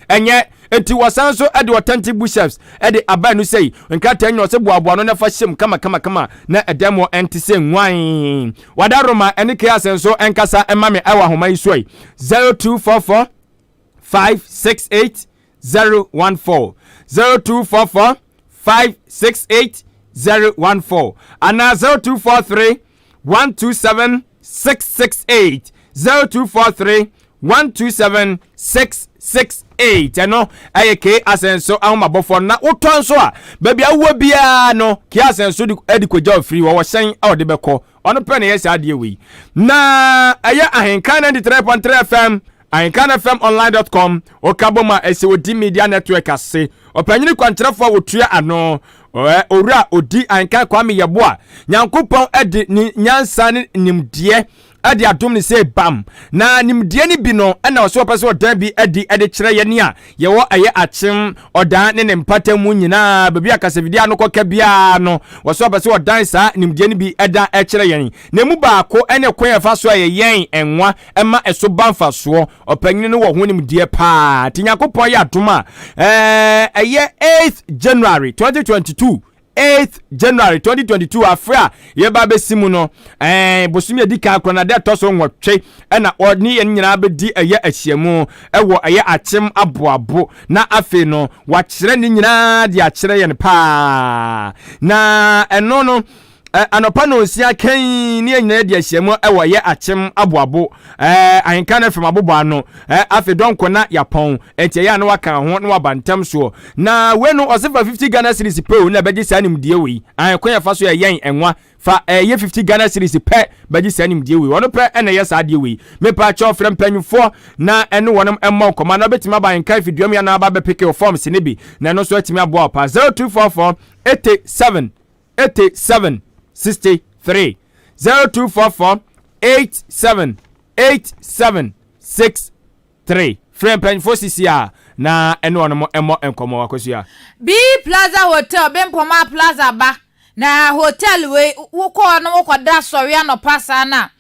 enye enti wasanso ede authentic bishops ede abanu sei nkata enyo se boaboa no na fa hyem kama na edemo enti se nwan wadaroma ene ke asenso enkasa emame ewa homa isoi 0244 568 014 0244 568 014 ana 0243 127 668 0243 127 668 eno ayeke asenso ahoma bofo na utonso a baby awo bia no ki asenso edi koja free wo hyen a de beko ono pe na yesi ade wi na aya AHENKAN933FM FM AHENKANFMonline.com okaboma ese odi media network ase opanyini kwantrefo wotua ano owura odi AHENKAN kwame yeboa nyankopon edi ni nyansa ni nimdie adi adom ni say bam na nimdie ni bi no na oso pese odan bi edi kire ye ne a ye wo aye achim odan ne mpata mu nyina babi akasevidi anoko ka bia no oso pese odan sa nimdie ni bi eda kire ye na mu baako ene kwen fa so aye yen enwa ema eso banfa so opanyin no wo ho nimdie pa tinyakopon ya adoma aye 8th January 2022 8th January 2022 afra ye ba besimu no bosumi edika akrona de toso nwotwe na oni yen nyina be di eye ahiamu ewo eye achim aboabo na afe no wa kire ni nyina de akire yen pa na eno no anopa no sia kan ni nyina de ahiamu ewo ye achim aboabo AHENKAN FM abobo ano afe donko na yapon entie ya no waka ho no wabantam so na we no osifa 50 Ghana cedis pe na beji sanim die we kwanya fa so ya yen enwa fa ye 50 Ghana cedis pe beji sanim die we wono pe na ye sa die we me pa cho frem panyufo na eno wonom emma koma na betima ba AHENKAN fiduam ya na ba be pick your forms ne bi na no so atimi abo pa 0244 87 87 63 0244 87 8763 frame pen for CCR na eno ono emo enkomo wakosia B Plaza Hotel Bempoma Plaza ba na hotel we wo no wo da sori anopasa na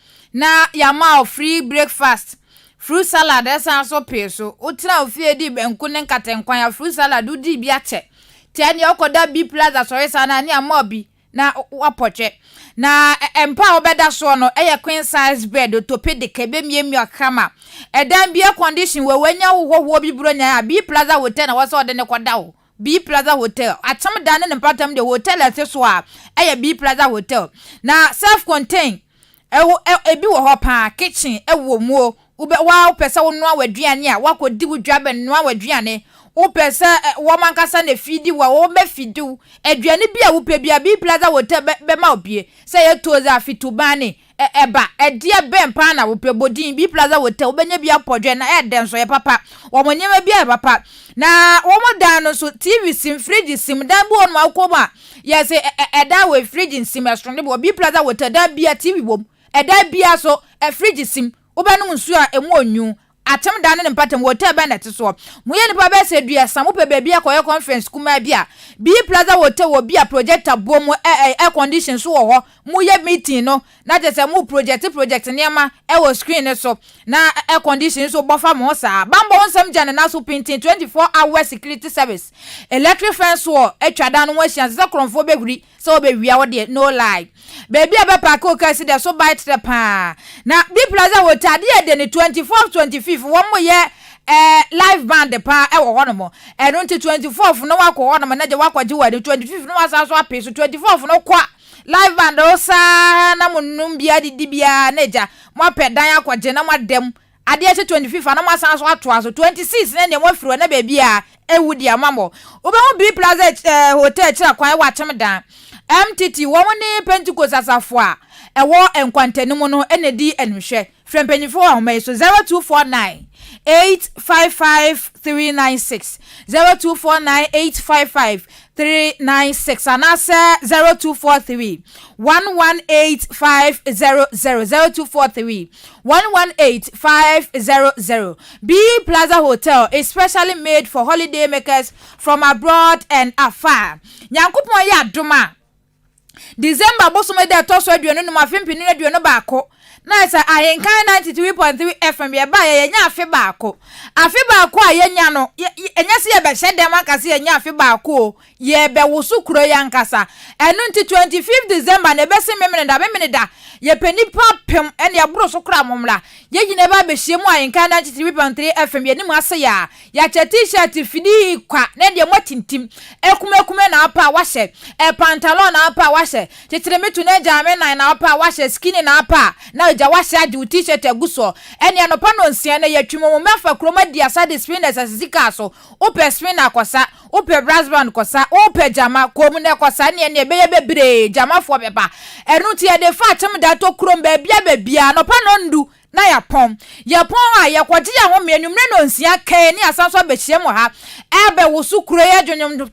yama free breakfast fruit salad esa so peso utra ofie di benku ne nkatenkwan ya fruit salad udi bi ache tiani okoda B Plaza sori sana ni amobi na wapoche na empa obeda so no eye queen size bed orthopedic ebe miemi akama edan bia condition we wanya wo bi bronya B Plaza Hotel na waso de ne koda wo B Plaza Hotel atam dan ne patam de hotel ate so a eye B Plaza Hotel na self contain ebi wo ho pa kitchen ewo mu ube wa pese wo no awaduane a wakodi wudwa be no awaduane pese woman kasa na fidi wa wo be fidu aduane bia wo pe bia bi plaza hotel be ma obie say ye toza afitubane eba edia bempa na wo pe bodin bi plaza hotel obenya bia podwe na eden so ye papa wo monyema bia papa na wo mo dan no so TV sim fridge sim dan bu on ma akoma yes eda we fridge sim restaurant bo bi plaza hotel dan bia TV bom eda bia so fridge sim obanu nsu a emu onyu atem dan ne mpatem hotel ba na teso muye nipa be se dua samu pe bia koye conference kuma bia bi plaza hotel wo bia projector boom air condition so wo ho muye meeting no na je se mu project niema wo screen so na air condition so bofa mo sa bambo onsam jana na so painting 24 hours security service electric fence wo atwa dan no hia se kronfo be huri so be wia wo de no lie baby aba park o kasi de so bite the pa na bi plaza hotel de the 24th 25th one mo ye live band pa e wo hono mo e no 24th no wako hono mo na je wakwaji wa 25th no wasa so ape so 24th no kwa live band o sa na munum bia didi bia neja mo pedan akwaje na madem ade 25th na mo asan so ato aso 26 na ne mo afiro na baby a ewudi amamo obe mo bi plaza hotel kira kwan wa temdan MTT womani Pentecost asafo a ewo enkwantanim no enedi enhwe frempanyifo a homa so 0249 855396 0249 855396 anase 0243 118500 0243 118500 B Plaza Hotel is specially made for holiday makers from abroad and afar. Nyankopon ya adoma December bosume de toso aduonu no mafempini aduonu baako na sa ahenkan 93.3 FM ye ba ye nya afe baako a ye nya no enya se ye be hyedem akase ye nya afe baako ye be wosu kuro yankasa enu nti 25th December na be se memene da ye penipa pem ene aburo so kura momla ye yine ba be hye mu ahenkan 93.3 FM ye nim ase ya cha t-shirt fidi kwa na de motintim ekume na apa wahye pantalon na apa wahye tetere metu na jame na apa wahye skinny na apa na ja wahye adi t-shirt eguso ene anopa no nsia na yatwimo mo mefa kroma dia sade spinners asika so ope spinner kosa ope brass band kosa ope jama komu ne kosa ne be bebre jama fo beba enu ti e de fa atem da to krom ba bia no pa no ndu na yapon a yakwaji ya ho menumre no nsia kan ni asanso abehie mo ha ebe wosu kuro ya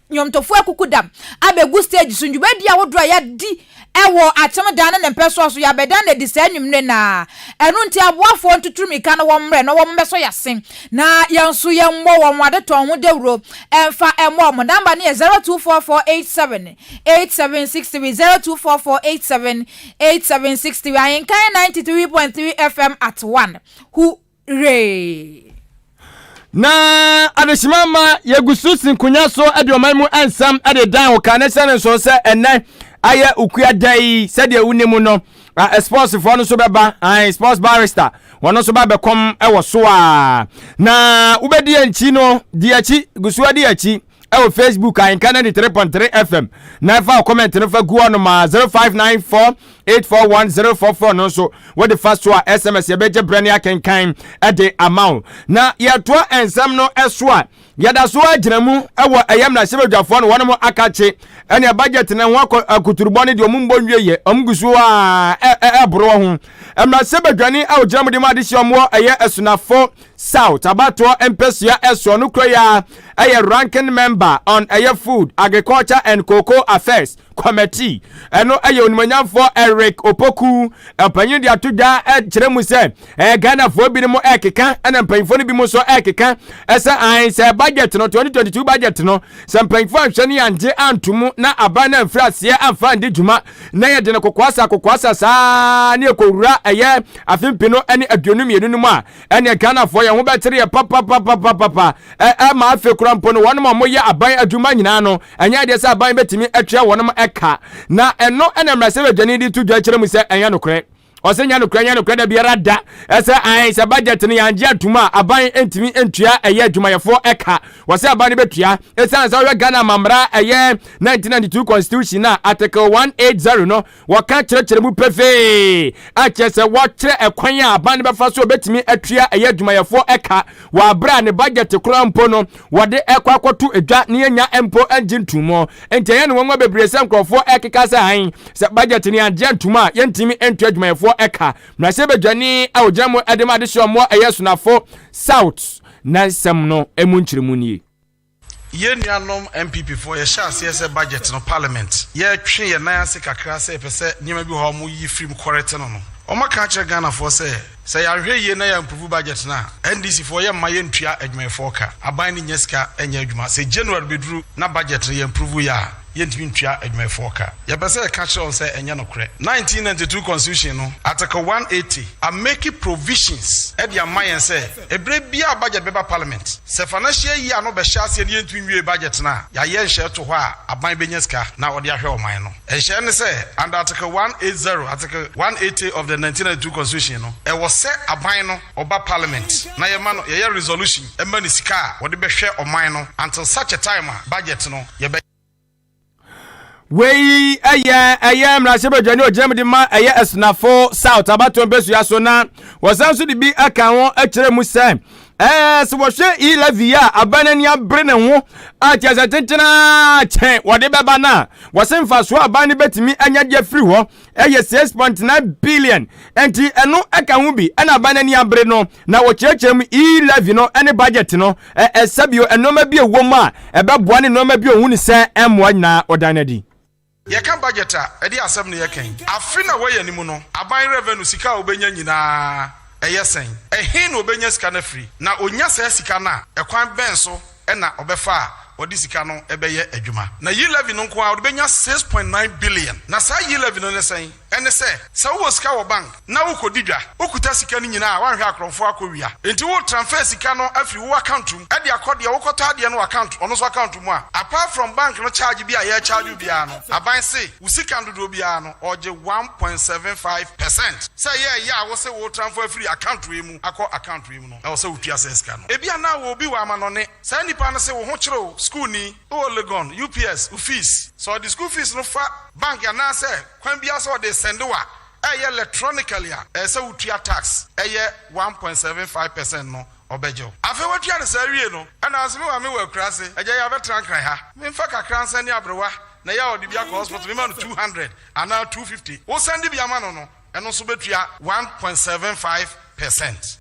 nyomtofu akukudam abegu stage sunjuba dia wodro ya di ewo atem dan ne mpeso so ya bedan na di sanwumre na enu nti aboafo ntuturumika no womre no wombeso yasen na yanso yemmo wo mwade ton ho dewro emfa emmo mo namba ne 024487 8763 024487 8763 Ahenkan 93.3 FM at 1 hooray na adeshimama yegusu sinkunya so adioman mu ansam ade dan wo kanese so se ene aye ukua dai se de unimu no sports for no so beba sports barrister wono so ba bekom e wo so a na ubedi anchi no di achi gusu adi achi e Facebook Ahenkan 93.3 FM na fa comment no fa guo no ma 0594841044 no so what the first one SMS ye beje brand Ahenkan e de amount na ye to ensam no eso a yada so agiramu e wo ayam na sebedwafo no wono mo akache ene budget na ho akuturbo ne de omumbo nwieye omgusu a bro ho emna sebedwane e ogiramu de ma de hye omo eye esunafo South abato empesia eso no kroya eye ranking member on eye food agriculture and cocoa affairs committee eno eye onimanyamfo Eric Opoku empanyin de atoda kiremu se Ghana fo bi mo ekeka ena empanfo no bi mo so ekeka esa an se budget no 2022 budget no se empanfo ahwene anje antumu na abana mfrase amfa ndi djuma na ye de ne kokwasa sa ne ekowura eye afempino ene aduonu mienu no mu a ene Ghana fo ye ho betere papa ma afe kurampo no wono mo ye aban adwuma nyina no enya de se aban betimi atwa wono eka na eno ena mrase badwani di to dwa kiremu se enya no kore osenya no kura da biara da ese an se budget no yanje atuma aban entimi entua eye adwumayefo eka wose aban ne betua ese an se we Ghana mamra eye 1992 constitution na article 180 no waka kire mu pefe a chese wo kire ekwan a aban ne befa so betimi atua eye adwumayefo eka wa bra ne budget kura mpo no wode ekwa kwotu edwa ne nya empo enjintumo ente ye ne wonwa bebrese nkrofo ekeka se han se budget ne anje ntuma yentimi entua adwumayefo eka na se bedwani a ojamu edema de shomo eyesunafo south na nsem no emu nkyiremu nie ye nuanom MPP for ye sha se budget no parliament ye twe ye nan ase kakra se pese niam bi ho mo yi free correct no o maka kire Ghana for se ya hwe ye na ya improve budget na NDC for ye ma ye ntua adwumayefo ka aban ni nyeska enya adwuma se January bedru na budget ye improve ya yentimi ntua adwumayefo ka ye pese e ka kire on se enya no kure 1992 constitution no article 180 are making provisions e dia mayen se ebre bia budget beba parliament se financial year no be sha se yentimi wie budget na ya ye nhye to ho a aban benyeska na ode ahwe oman no e hye ne se under article 180 article 180 of the 1992 constitution no e was se aban no oba parliament na ye ma no ye resolution e ma ni sika ode be hwe oman no until such a time budget no ye wey aya mrasebe dwani ojam di ma aya esnafo south abaton besu ya so na wasanso di bi aka won akire mu se so wo hwe 11 ya abanani abre ne ho a tia tetena chen wode beba na wasenfa so abani betimi anya dia free ho eye 6.9 billion enti eno aka ho bi na abanani abre no na wo chechem 11 no ene budget no sabio enoma bi ewom a ebeboa ne enoma bi ohun se emwa nyina odanadi ye kan budget a edi asem ne ye kan afina we yanimu no aban revenue sika obenya nyina eyesen ehin no obenya sika na free na onya sa sika na ekwan benso na obefa odi sika no ebeye adwuma na yi levy no nko a obenya 6.9 billion na sa yi levy no ne sen ene se wo sika wo bank na wo kodidwa okuta sika ni nyina wan hwe akronfo akowia enti wo transfer sika no afri wo account e de akode wo kota de no account ono so account mu a apart from bank no charge bi a ye charge bia no aban se wo sika ndodo bia no oje 1.75% say ye wo se wo transfer free account we mu akọ account we mu no e wo se wo tua sika no e bia na wo bi wa ma no ne say nipa no se wo ho kire school ni o Legon UPS fees so the school fees no fa bank ya na say kwan bia so de send wa electronically say utua tax 1.75% no obejo afa watua ne say wie no ana asemi wa me wa krase eje ya betran kan ha me fa kakran sani abrewa na ya odi bia ko hospital me ma no 200 ana 250 wo send bia ma no eno so betua 1.75%.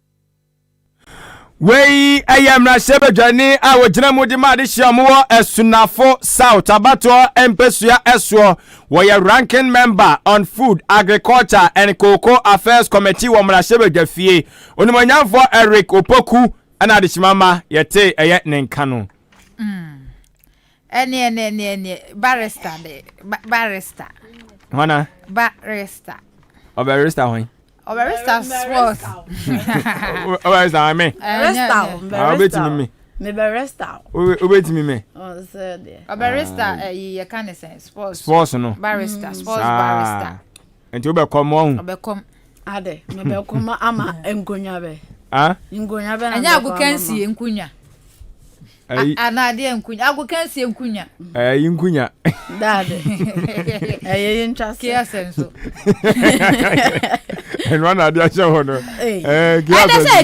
wey ayamra sebedwani a wogina mu di ma de hyiamu esunafo south abato empesua eso wo ye ranking member on food agriculture and cocoa affairs committee wo mra sebedwafie onimanyamfo Eric Opoku ana de chimama yete eye nenka no ene barrister barrister hona barrister obarista hoy Obarista sports. Obarista I mean. Obarista. Me barista. Obetimi me. Oh, so there. Obarista ye can say sports. Sports no. Barista, sports barista. Enti obekom won. Obekom. Ade, me bekom ama enkonya be. Ah? Enkonya be na. Anya agukansi enkonya. Anade enkunya agukansi enkunya enkunya dade interest kia senso en wana dia show no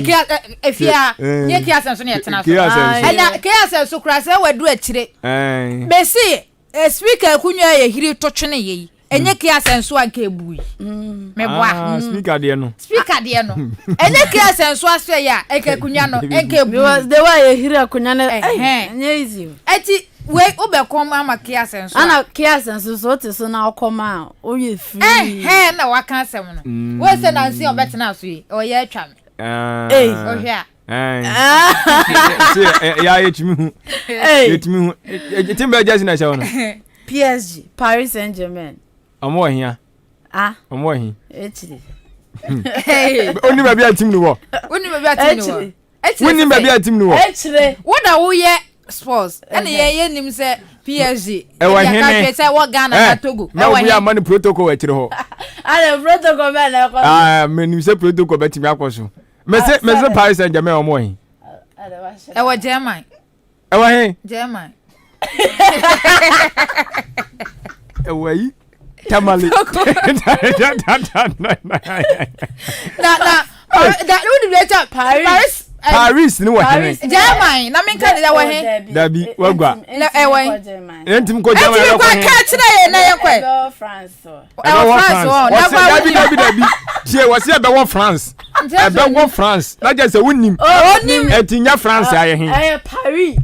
kia efia ye kia senso ne yetena so ana kia senso kura se wadu akire besi speaker enkunya ye hiri to twene ye enye kia senso anka ebui meboa speaker de no enye kia senso aso ya enka enkunya no enka ebui the way ye hiri akunya no enye easy eti we obekom ama kia senso ana kia senso so te so na okoma o ye free na waka asem no we se na nsi obetena so yi o ye atwa me o hia ya yetimi timbe just na show no PSG Paris Saint-Germain omo hia omo hi echiri oni ba bia tim no wo oni ba bia tim no wo woni ba bia tim no wo echire wo da wo ye sports and ye nim say PSG Ewa hene say what Ghana na Togo na we am man protocol etire ho Ale protocol be na ko me nim say protocol betimi akoso me say Paris Saint-Germain omo hin ewa German ewa hin German ewa yi tamale that would be better Paris ni wa hene German na men kan da wa hen dabi wagwa na ewa entim ko German ya ko hen na ye kwa France dabi tie wo se be wo France ebe wo France na je se wonim etinya France aye hen Paris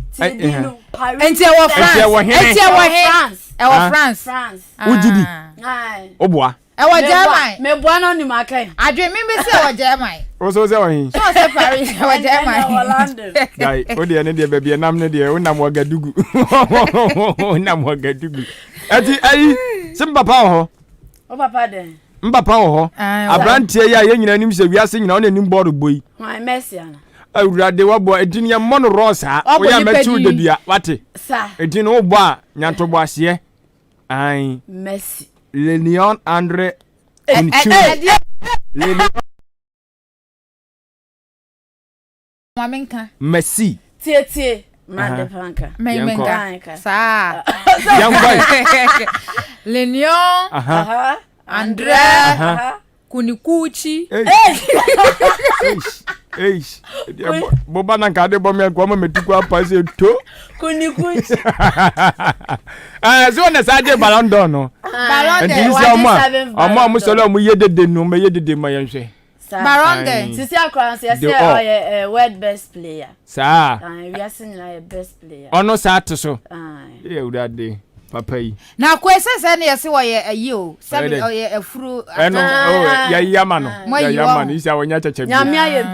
Paris enti ewa France ewa France ujidi obua ewa German me bua no ni makai adwe me be se ewa German o so se wahin so se Paris ewa German dai o de ne de be bi nam ne de unam wagadugu unam wagadugu ati ai sim papa ho o papa de mbapa ho abrantie ya ye nyina nim se wiase nyina on anim board boy why Messi ana awurade wabo edin ya mono rosa wo ya machu de bia wate sa edin wo bo a nyanto bo ase ai Messi Leon Andre Mamenka Messi tie Mande panka Mamenka sa Leon Andre Kunikuchi boba na kade bomya kwa metuko apase to Kunikuchi so na saje Ballon d'Or no Ballon d'Or omo solo mu yedede no me yedede ma yenhwe Ballon d'Or sisi akran se say world best player sa we are saying na best player ono sa to so urade papa yi na kwese se na yesi wo ye ayi o sabi o ye afuru eno ya yama no ya yama no isa wonya cheche bi nyamia ye bi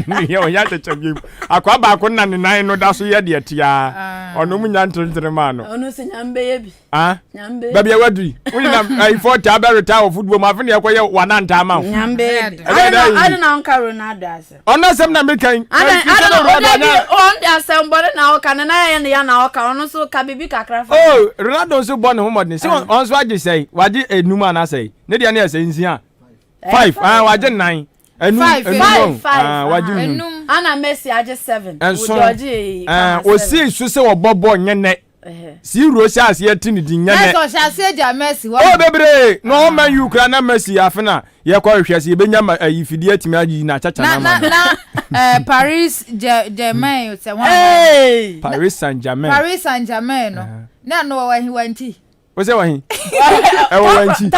na ya wonya cheche bi akwa ba ko na ne nan no da so ye de tia ono mu nya ntentere ma no ono se nyambe ye bi nyambe ba bia wadui woni na ai 40 aberita of football ma fe ne yakoye wananta ma nyambe I don't know Ronaldo ase ono sem na mekan on ase mbore na oka na ya na oka ono so ka bibi kakra fa Ronaldo so born home modern say on so age say waje enuma na say ne dia na say nsia 5 waje 9 waje enum ana Messi age 7 wodoji o si so say obobo nyene si ro si ase ati ni din nyene so ase ja Messi bebre no man you kra na Messi afena ye kwa hwese ye benya ayifidi atimi agi na chacha na Paris Germain say Paris Saint-Germain no na no wa wanti o say wa hin e wo wanti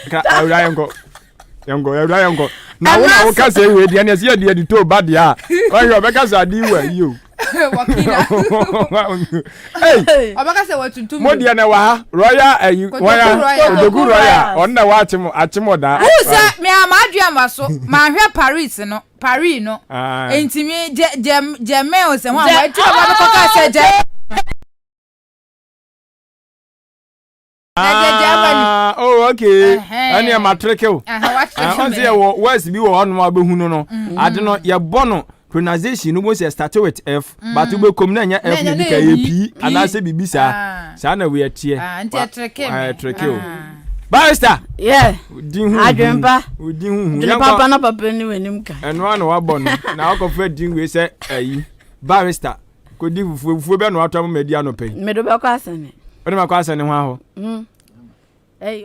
ka awrayango na wo ka say we dia na say dia di to bad ya o yo be ka say di wa yo wakina obaka say watuntum mo dia na wa royal odogu royal on na wa achimo da who say me amadu amaso ma hwe Paris no entimi Germain o say wa tu ba ko ka say okay ani am atreke on say west bi wo hono abehu no ade no ye bono pronunciation no must start with F but we come na nya F ni ka P ana se bibisa sa na we atie anti atreke barrister din hu adwempa papa na papa ni wenim ka eno ana wa bono na akofa din we se ayi barrister ko di fufu be no atom medi anope medo be kwa asane o de makwa asane ho aho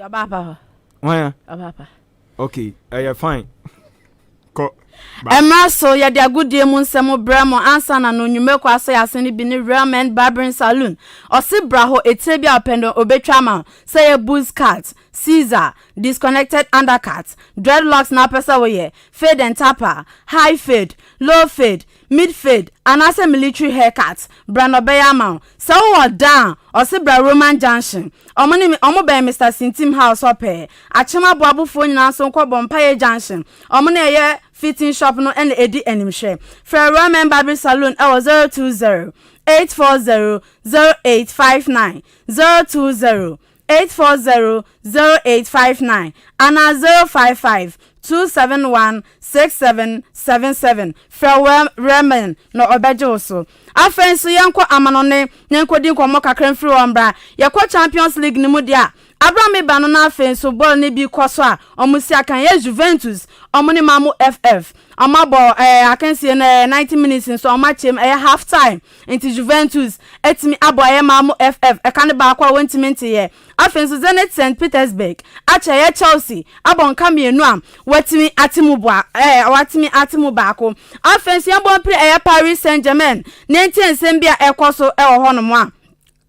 abapa ho abapa okay fine ko Emaso ya dia godie mu nsemo bramo ansa na no nwume kwa so ya sene bi ni Real Men Barbering Saloon osi braho etebia opendo obetwama say a booze cut Caesar disconnected undercut dreadlocks na pesa we fade and tapper high fade low fade mid fade anase military haircut brand obeyama so what down osi bra Roman Junction omo be Mr Sintim House ope achema boabufo nyina so nkọ Bompaye Junction omo na ye fitting shop no and edi animhwe for Roman Barbering Saloon 020 840 0859 020 840 0859 and 055 2716777 farewell Raymond no obejo so afenso yenko amanone yenko din komo kakran free ombra yakwa Champions League ni mu dia Abraham ba no na afenso ball ne bi koso a omusi akan ye Juventus omuni mamu FF amabo Akan see na 90 minutes so omachem half time into Juventus etimi abo mamu FF kan ba kwa wentiment ye afenso Zenit St Petersburg acha ye Chelsea abon kamienu am watimi atimu bua watimi atimu baako afenso yabon pre Paris Saint-Germain nenti nsembia ekoso hono a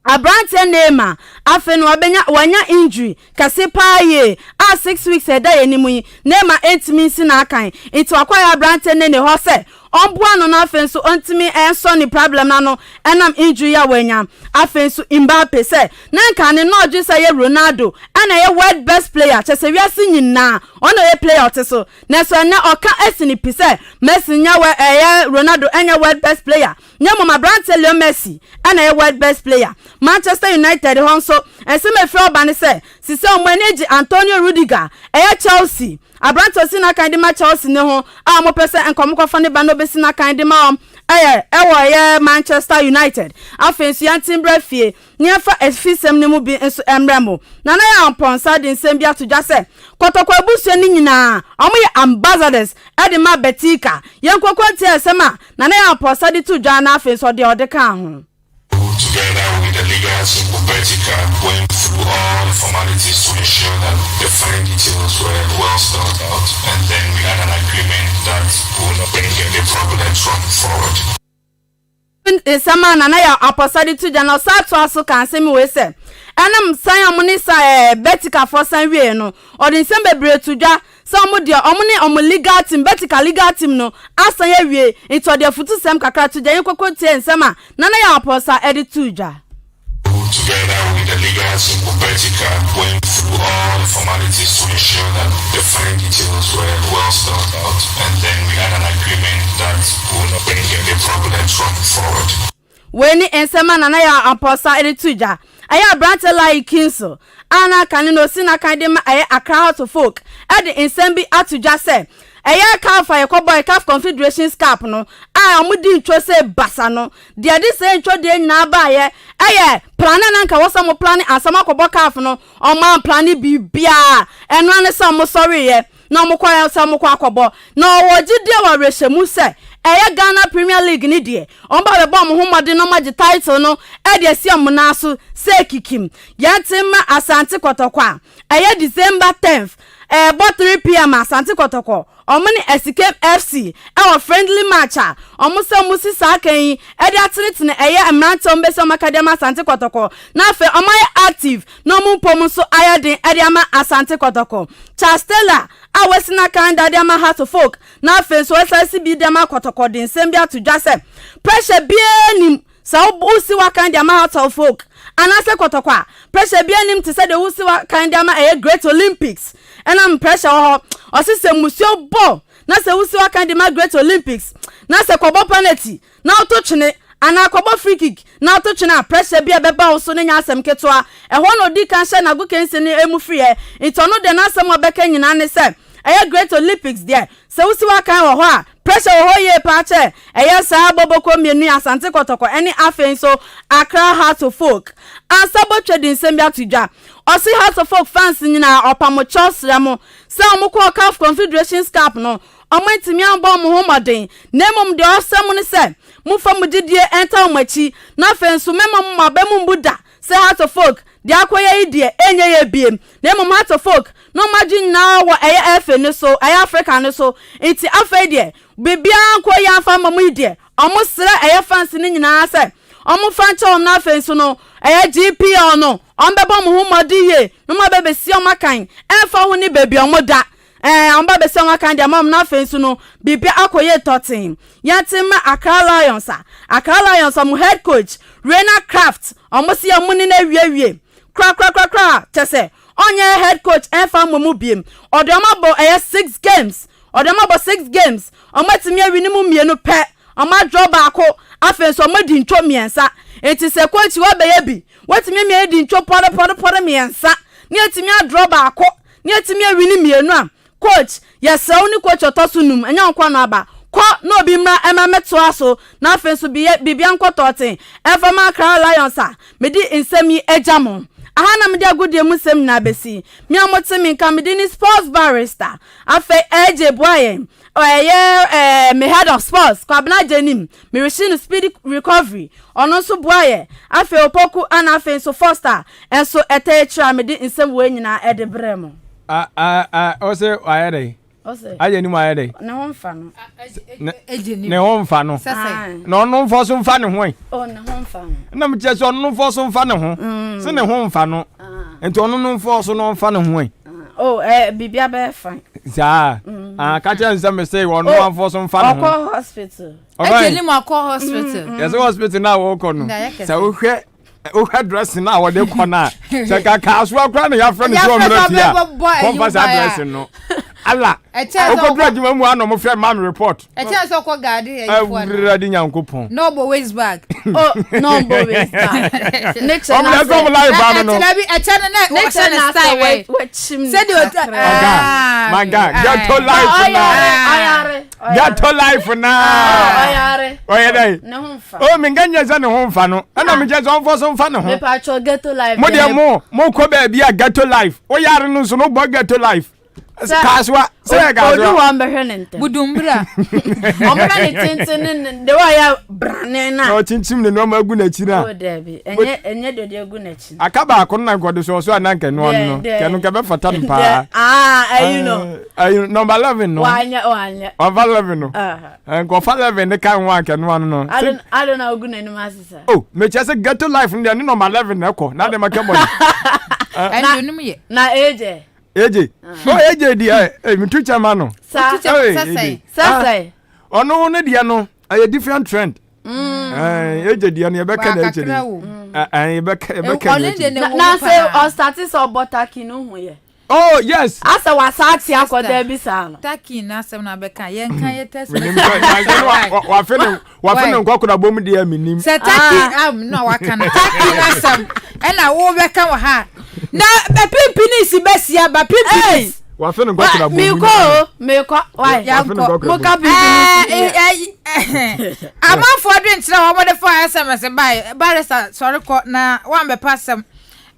Abrante Neymar afenu wanya injury kase paaye 6 weeks eda yenimu Neymar entimi si na akan itu akwaya Abrante ne ho se onboa no na afenso ontimi enso ni problem na no enam injury ya wanya afenso Mbappe se na nka ne no odwe se ye Ronaldo ana ye world best player chese wiase nyina ono ye player oteso na so na oka esini pise Messi nya ye Ronaldo enya world best player nya mo Abrante Leo Messi ana ye world best player Manchester United honso eseme fro ba ne se sise o manage Antonio Rudiger Chelsea Abrante si na kan de ma Chelsea ne ho a mo pese enkomokofa ne ba no be si na kan de ma ye Manchester United afensu yantimbra fie niefa efisem ne mu bi enso emremo na ya amponsa de nsem bia to dwase kotokwa abusu ni nyina omo ye ambassadors e de ma Betika yenkokwa tie sema na ya amponsa de to dwa na afensu de odeka ho. Together with the legal team of Betika, went through all the formalities to ensure that the fine details were well spelled out, and then we had an agreement that would not bring any problems from forward. Sama na ya aposadi to jana satu aso kan semi we se enam san amuni sa Betika for san wie no odin sem bebre to dwa so omudia omuni omu legal team Betika legal team no asan ya wie into de futu sem kakra to jana kokko tie nsema na ya aposa edit to dwa. Together with the legal team of Betika, went through all the formalities to ensure that the fine details were well spelled out, and then we had an agreement that would not bring any problems from forward. When ensema na ya aposa edit to dwa aya Abrante like kinso ana kanino sina kandema aya Accra to folk edi insembi atudwa se aya Calfa Yakoboy Calf Confederations Cup no amudi ntwo se basa no de ade se ntwo de nyina ba ye plana na nka wosa mo plani asama kobo Calf no o man plani bibia eno ane sa mo sorry ye na mo kwa sa mo kwa akobo na wogide wa rehemu se Ghana Premier League ni de on ba be bom ho mode no magi title no de asiam na so se kikim yantima Asante Kotoko December 10th 3pm Asante Kotoko omani Escape FC our friendly match omusa musi sakan de atlete na emrante ombese omakadema Asante Kotoko na fe omai active no mu pom so ayade ama Asante Kotoko Chastela awesina kan dade ama Heart of Folk na fe so SSB dema Kotoko din sembia to jase pressure bienim sa usi wakan de ama Heart of Folk anase Kotoko pressure bienim to say the usi wakan de ama Great Olympics enam pressure ho osise musio bo na se usi wakan de ma Great Olympics na se kobo penalty na ototwene ana kobo free kick na ototwene pressure bia beba so ne nya asem ketwa ho no di kan hye na go kense ne emu free itono de na asem obeka nyina ne se Great Olympics there se usi wakan ho a pressure ho ye pa che sa boboko mienu Asante Kotoko any afen so Accra Heart of Folk asabo trading sembia tudwa osi Heart of Folk fans nyina opamo chosramo se omukọ Calf Confederations Cup no omantimi ambo mo homoden nemom de osem ne se mu fam didie enta omachi na fenso memom mabem buda se Heart of Folk de akoya idie enye ye biem nemom Heart of Folk no imagine now wa efe ne so Africa ne so enti afa de bibia akoya afa mamu idie omo sra fans ne nyina se omo fancha om na fenso no GPL no ombebo mo homodiye no mabebe si omakan enfa ho ni baby omoda ombebe si omakan de mom na fenso no bibia akoye 13 yatima Accra Lions mo head coach Rena Craft omo si amuni na wie kra tese onye head coach enfa momu biem odomabo 6 games odomabo 6 games omatimi awinimu mienu pe oma draw baako afenso omadi ntwo miensa enti se coach wa be yabi watimi miedi ntwo podo miensa ni atimi draw baako ni atimi awini mienu a coach yes only coach otosunum enya nkwa no aba ko no obi mra ememeto aso na afen so bibia nkototen efama Crown Lions a medi nsemi ejamo aha na medi agudie musem na besi mi amotemi nka medi ni sports barrister afe eje boye me head of sports kwabna jenim me receive speedy recovery ono so boye afe opoku ana afe so foster enso etechra medi nsem we nyina edebremo ose ayede ose aye ni mo ayede na ho mfa no ne ho mfa no na ono mfo so mfa ne ho na ho mfa no na me che so ono mfo so mfa ne ho se ne ho mfa no enti ono mfo so no mfa ne ho bibia be fine ja ka che nse me say ono mfo so mfa ne ho Akọ hospital Ejeli mo Akọ hospital yes hospital na wo ko no se wo hwe o address na wo de ko na se ka aso akra na ya friend so mra tia compass address no ala o ko dra juma mu ano mo frɛ mam report so ko guard e fo ready nyankopon no bo waste bag no bo waste bag next na so live ba no next na style we said you my god get to life na get to life na oye dai ne ho mfa o mi nganya za ne ho mfa no ana mi je zo mfo so mfa ne ho me pa cho get to life mo de mo ko ba bia get to life o yare no so no bo get to life kaswa se kaswa odu wa mbehwenente budumbra omna ni tintin de wa ya brane na o tintim ne no magu na chira o debi enye de agu na chi akaba akon na godo so ananka no no kenu ke be fata mpa you know number 11 no wanya over 11 no go for 11 ne kan wa kenu no I don't know agu na ni masisa oh me chese get to life ne number 11 na ko na de makebo na eje AJ di mi teacher man no sa ono ne dia no a different trend AJ di no e be ka na actually e be ka na say o start so botaki no hu ye oh yes asa wasati akoda bi sa no taki na asem na be ka ye nkan ye test wa fe no kwakoda bom dia minim se taki no waka na taki na asem na wo be ka wa ha na pimpini si besia ba pimpini wa fe no kwakoda bom me ko why mo ka pimpini amafo adwen tira wo mo de for SMS by barista sorry ko na wan be passem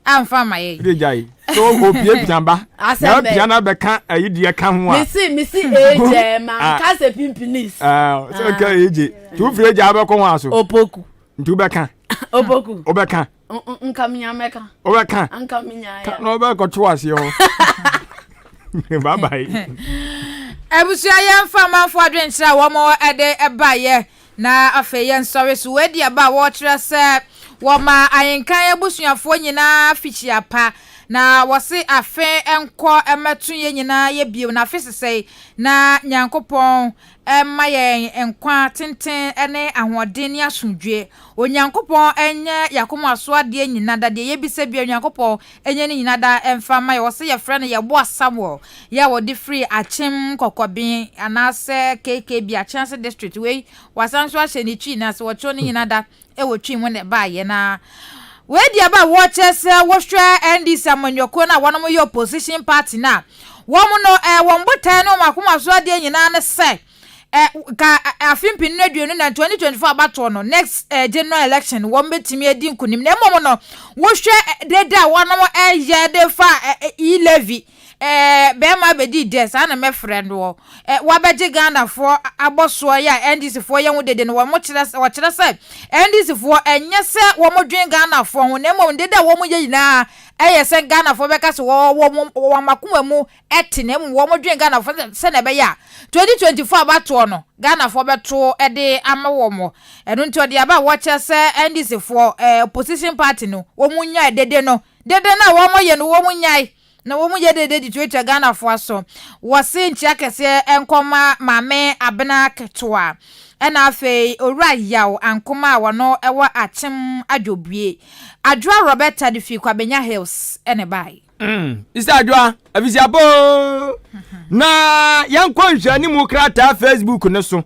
amfa maye rejai so opie piamba na piana be kan ayi die ka ho a misi eje man ka se pimpinis so ka eje tu fire ja be ko ho aso opoku ntu be kan opoku obeka nkaminya meka obeka nkaminya ya no be ko to ase ho bye bye ebusia yemfa manfo adwen tira wo mo ede ebaye na afeye nsori so wedi aba wo tira se woma ayenkan ebusuafo nyina fichi apa na wose afe enko emetu ye nyina ye bio na afisese na nyankopon emaye enkwa tenten ene ahoden ni asundwe onyankopon enye yakoma so ade nyina da de ye bise bia nyankopon enye ni nyina da emfa maye wose ye frɛ no ye bo Samuel ye wo de free achim kokobin anase KK bia chance district we wasanso ahye ni twi na so wo cho ni nyina da e wo twi mu ne ba ye na we dia ba watches wo hwɛ NDC amanyoko na wono mo ye opposition party na wo mo no wo mbotan no makoma so ade nyina ne se ka afimpin na duonu na 2024 abato no next general election wo mbetimi edi nkunim na emomo no wo hwɛ deda wono mo ye de fa levy be ma be di des ana me friend wo wa beje Ghana fo aboso ya NDC fo ye wodede no wo mo kire se NDC fo enye se wo mo dwen Ghana fo ho na mo dede wo mo ye yina se Ghana fo be ka se wo makoma mu etene wo mo dwen Ghana fo se na be ya 2024 abato no Ghana fo beto ede amawo mo eno nti ode aba wo kire se NDC fo opposition party no wo mo nya dede no dede na wo mo ye no wo mo nyai na wo mu ye de di Twitter Ghana fo aso wo se nchia kese enkoma mame abena ketoa ena afi owura yaw ankoma wono ewo achim adwobue adwa Roberta de fi kwabenya hills ene bai isa adwa abisiabo na yankwa nhwani mu krata Facebook ne so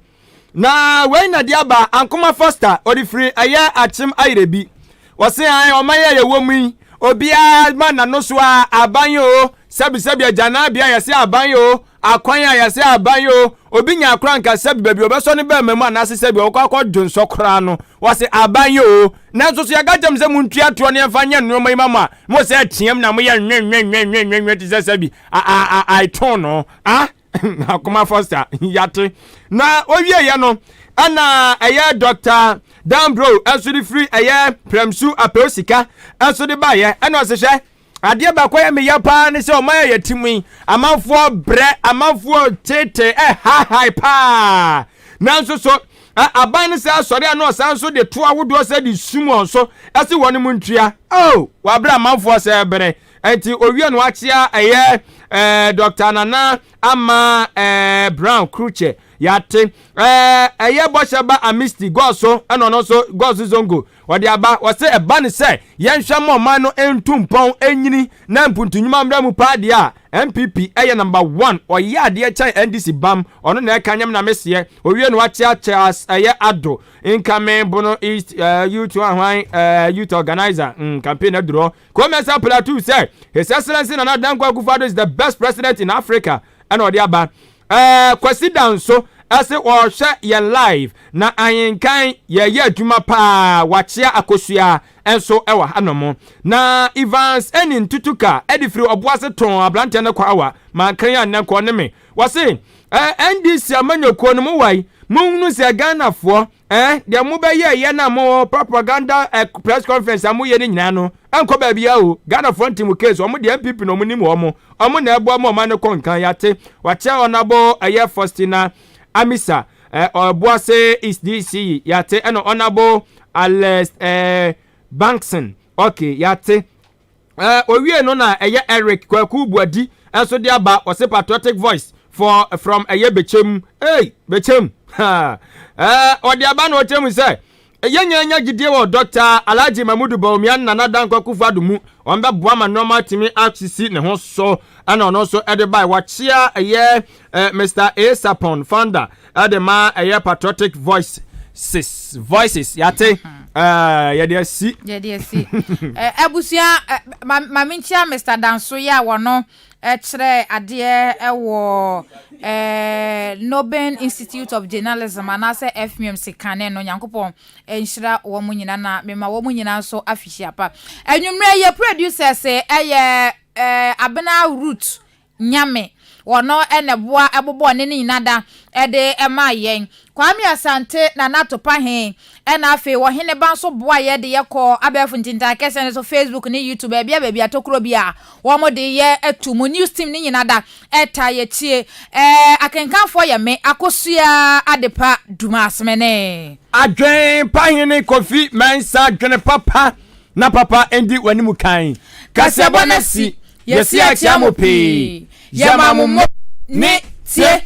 na we na dia ba ankoma Foster odi free aya achim airebi wo se an o maye ye wo mu obia ma na no so abanyo sabi agana bia yesi abanyo akwan a yɛsɛ aban yo obi nya akora nkasa bi baabi obeso ne ba mamu anase sɛ bi okɔ dwonso kora no wɔse aban yo nanso so yɛgajam sɛ muntua to ne mfa nya nnoma imama mo sɛ tiam na mo yɛ nwenwenwenwenwen ti sɛ bi I turn no akoma foster yate na owie ye no ana ɛyɛ Dr. Dambro asuri free ɛyɛ Premsu Apeosika asuri ba ye ɛna ɔsehwɛ adeɛ ba kwa me ya pa ne se o ma ya timi amanfo bre amanfo tete ha pa nanso so aban ne se asɔre ano san so de to awodo se de sumo so ase woni mu ntua wa bra amanfo se bre enti owie no akyea ɛyɛ Dr. Nana ama Brown Kruche yate ɛyɛ boshaba amisti goso ɛno no so goso zongo wode aba wose eba ne se yenhwɛ mo man no entumpon enyini na mpuntunyuma mra mu paade a MPP ɛyɛ number 1 ɔyɛ ade chan NDC bam ɔno na ɛkanyam na mesie owie no akyea Charles ɛyɛ ado incoming bono east youth youth organizer campaign aduro komesa plateau say his excellency Nana Dankwa Akufo-Addo is the best president in Africa ɛna ɔde aba kwasi down so ase or share your live na ayenkan ye adwuma pa wachia akosua enso ewa hanomo na Evans enin tutuka edifiri oboase ton ablante ne kwawa mankan ya ne ko ne me wase NDC amanyoko no mu wai munnu se Ghana fo de mu be ye na mo propaganda press conference amu ye ni nyina no anko ba bia o Ghana fo ntimu case omo de MPP no mu ni mo omo na ebo mo man ko nkan yate wachia onabo aye Faustina Amisa Obuase is DC yate eno honorable Alex Bankson okay yate owie no na eye Eric Kwaku Buadi enso de aba ose patriotic voice from eye Bechem Bechem ode aba no temu say enya gidie wo Dr. Alhaji Mamudu Bawumia Nana Dankwa Akufo-Addo mu onbe boa ma normal timi access ne ho so ana ono so ede by wachia eye Mr. Asapon founder ede ma eye patriotic voices yate yede si abusia maminchia Mr. Danso ya wono chere ade ewo Nobel Institute of Journalism anase FMM sikane no nyankopon enhira wo munyina na mema wo munyina so afihia pa enwumre ye producer se eye abena root nyame wono eneboa ebobo ne nyina da ede ema yen Kwame Asante na natopa he ena afi wo hene ban so boa ye de yekọ abefu ntinta kese ne so Facebook ne YouTube bia atokro bia wo mo de ye atumu news team ne nyina da eta ye tie akenkanfo ye me akosua adepa dumasmene adwen pahene Kofi Mensa adwen papa na papa endi wanimu kan Kasiebo na si yesi achiamope yamamu ne tie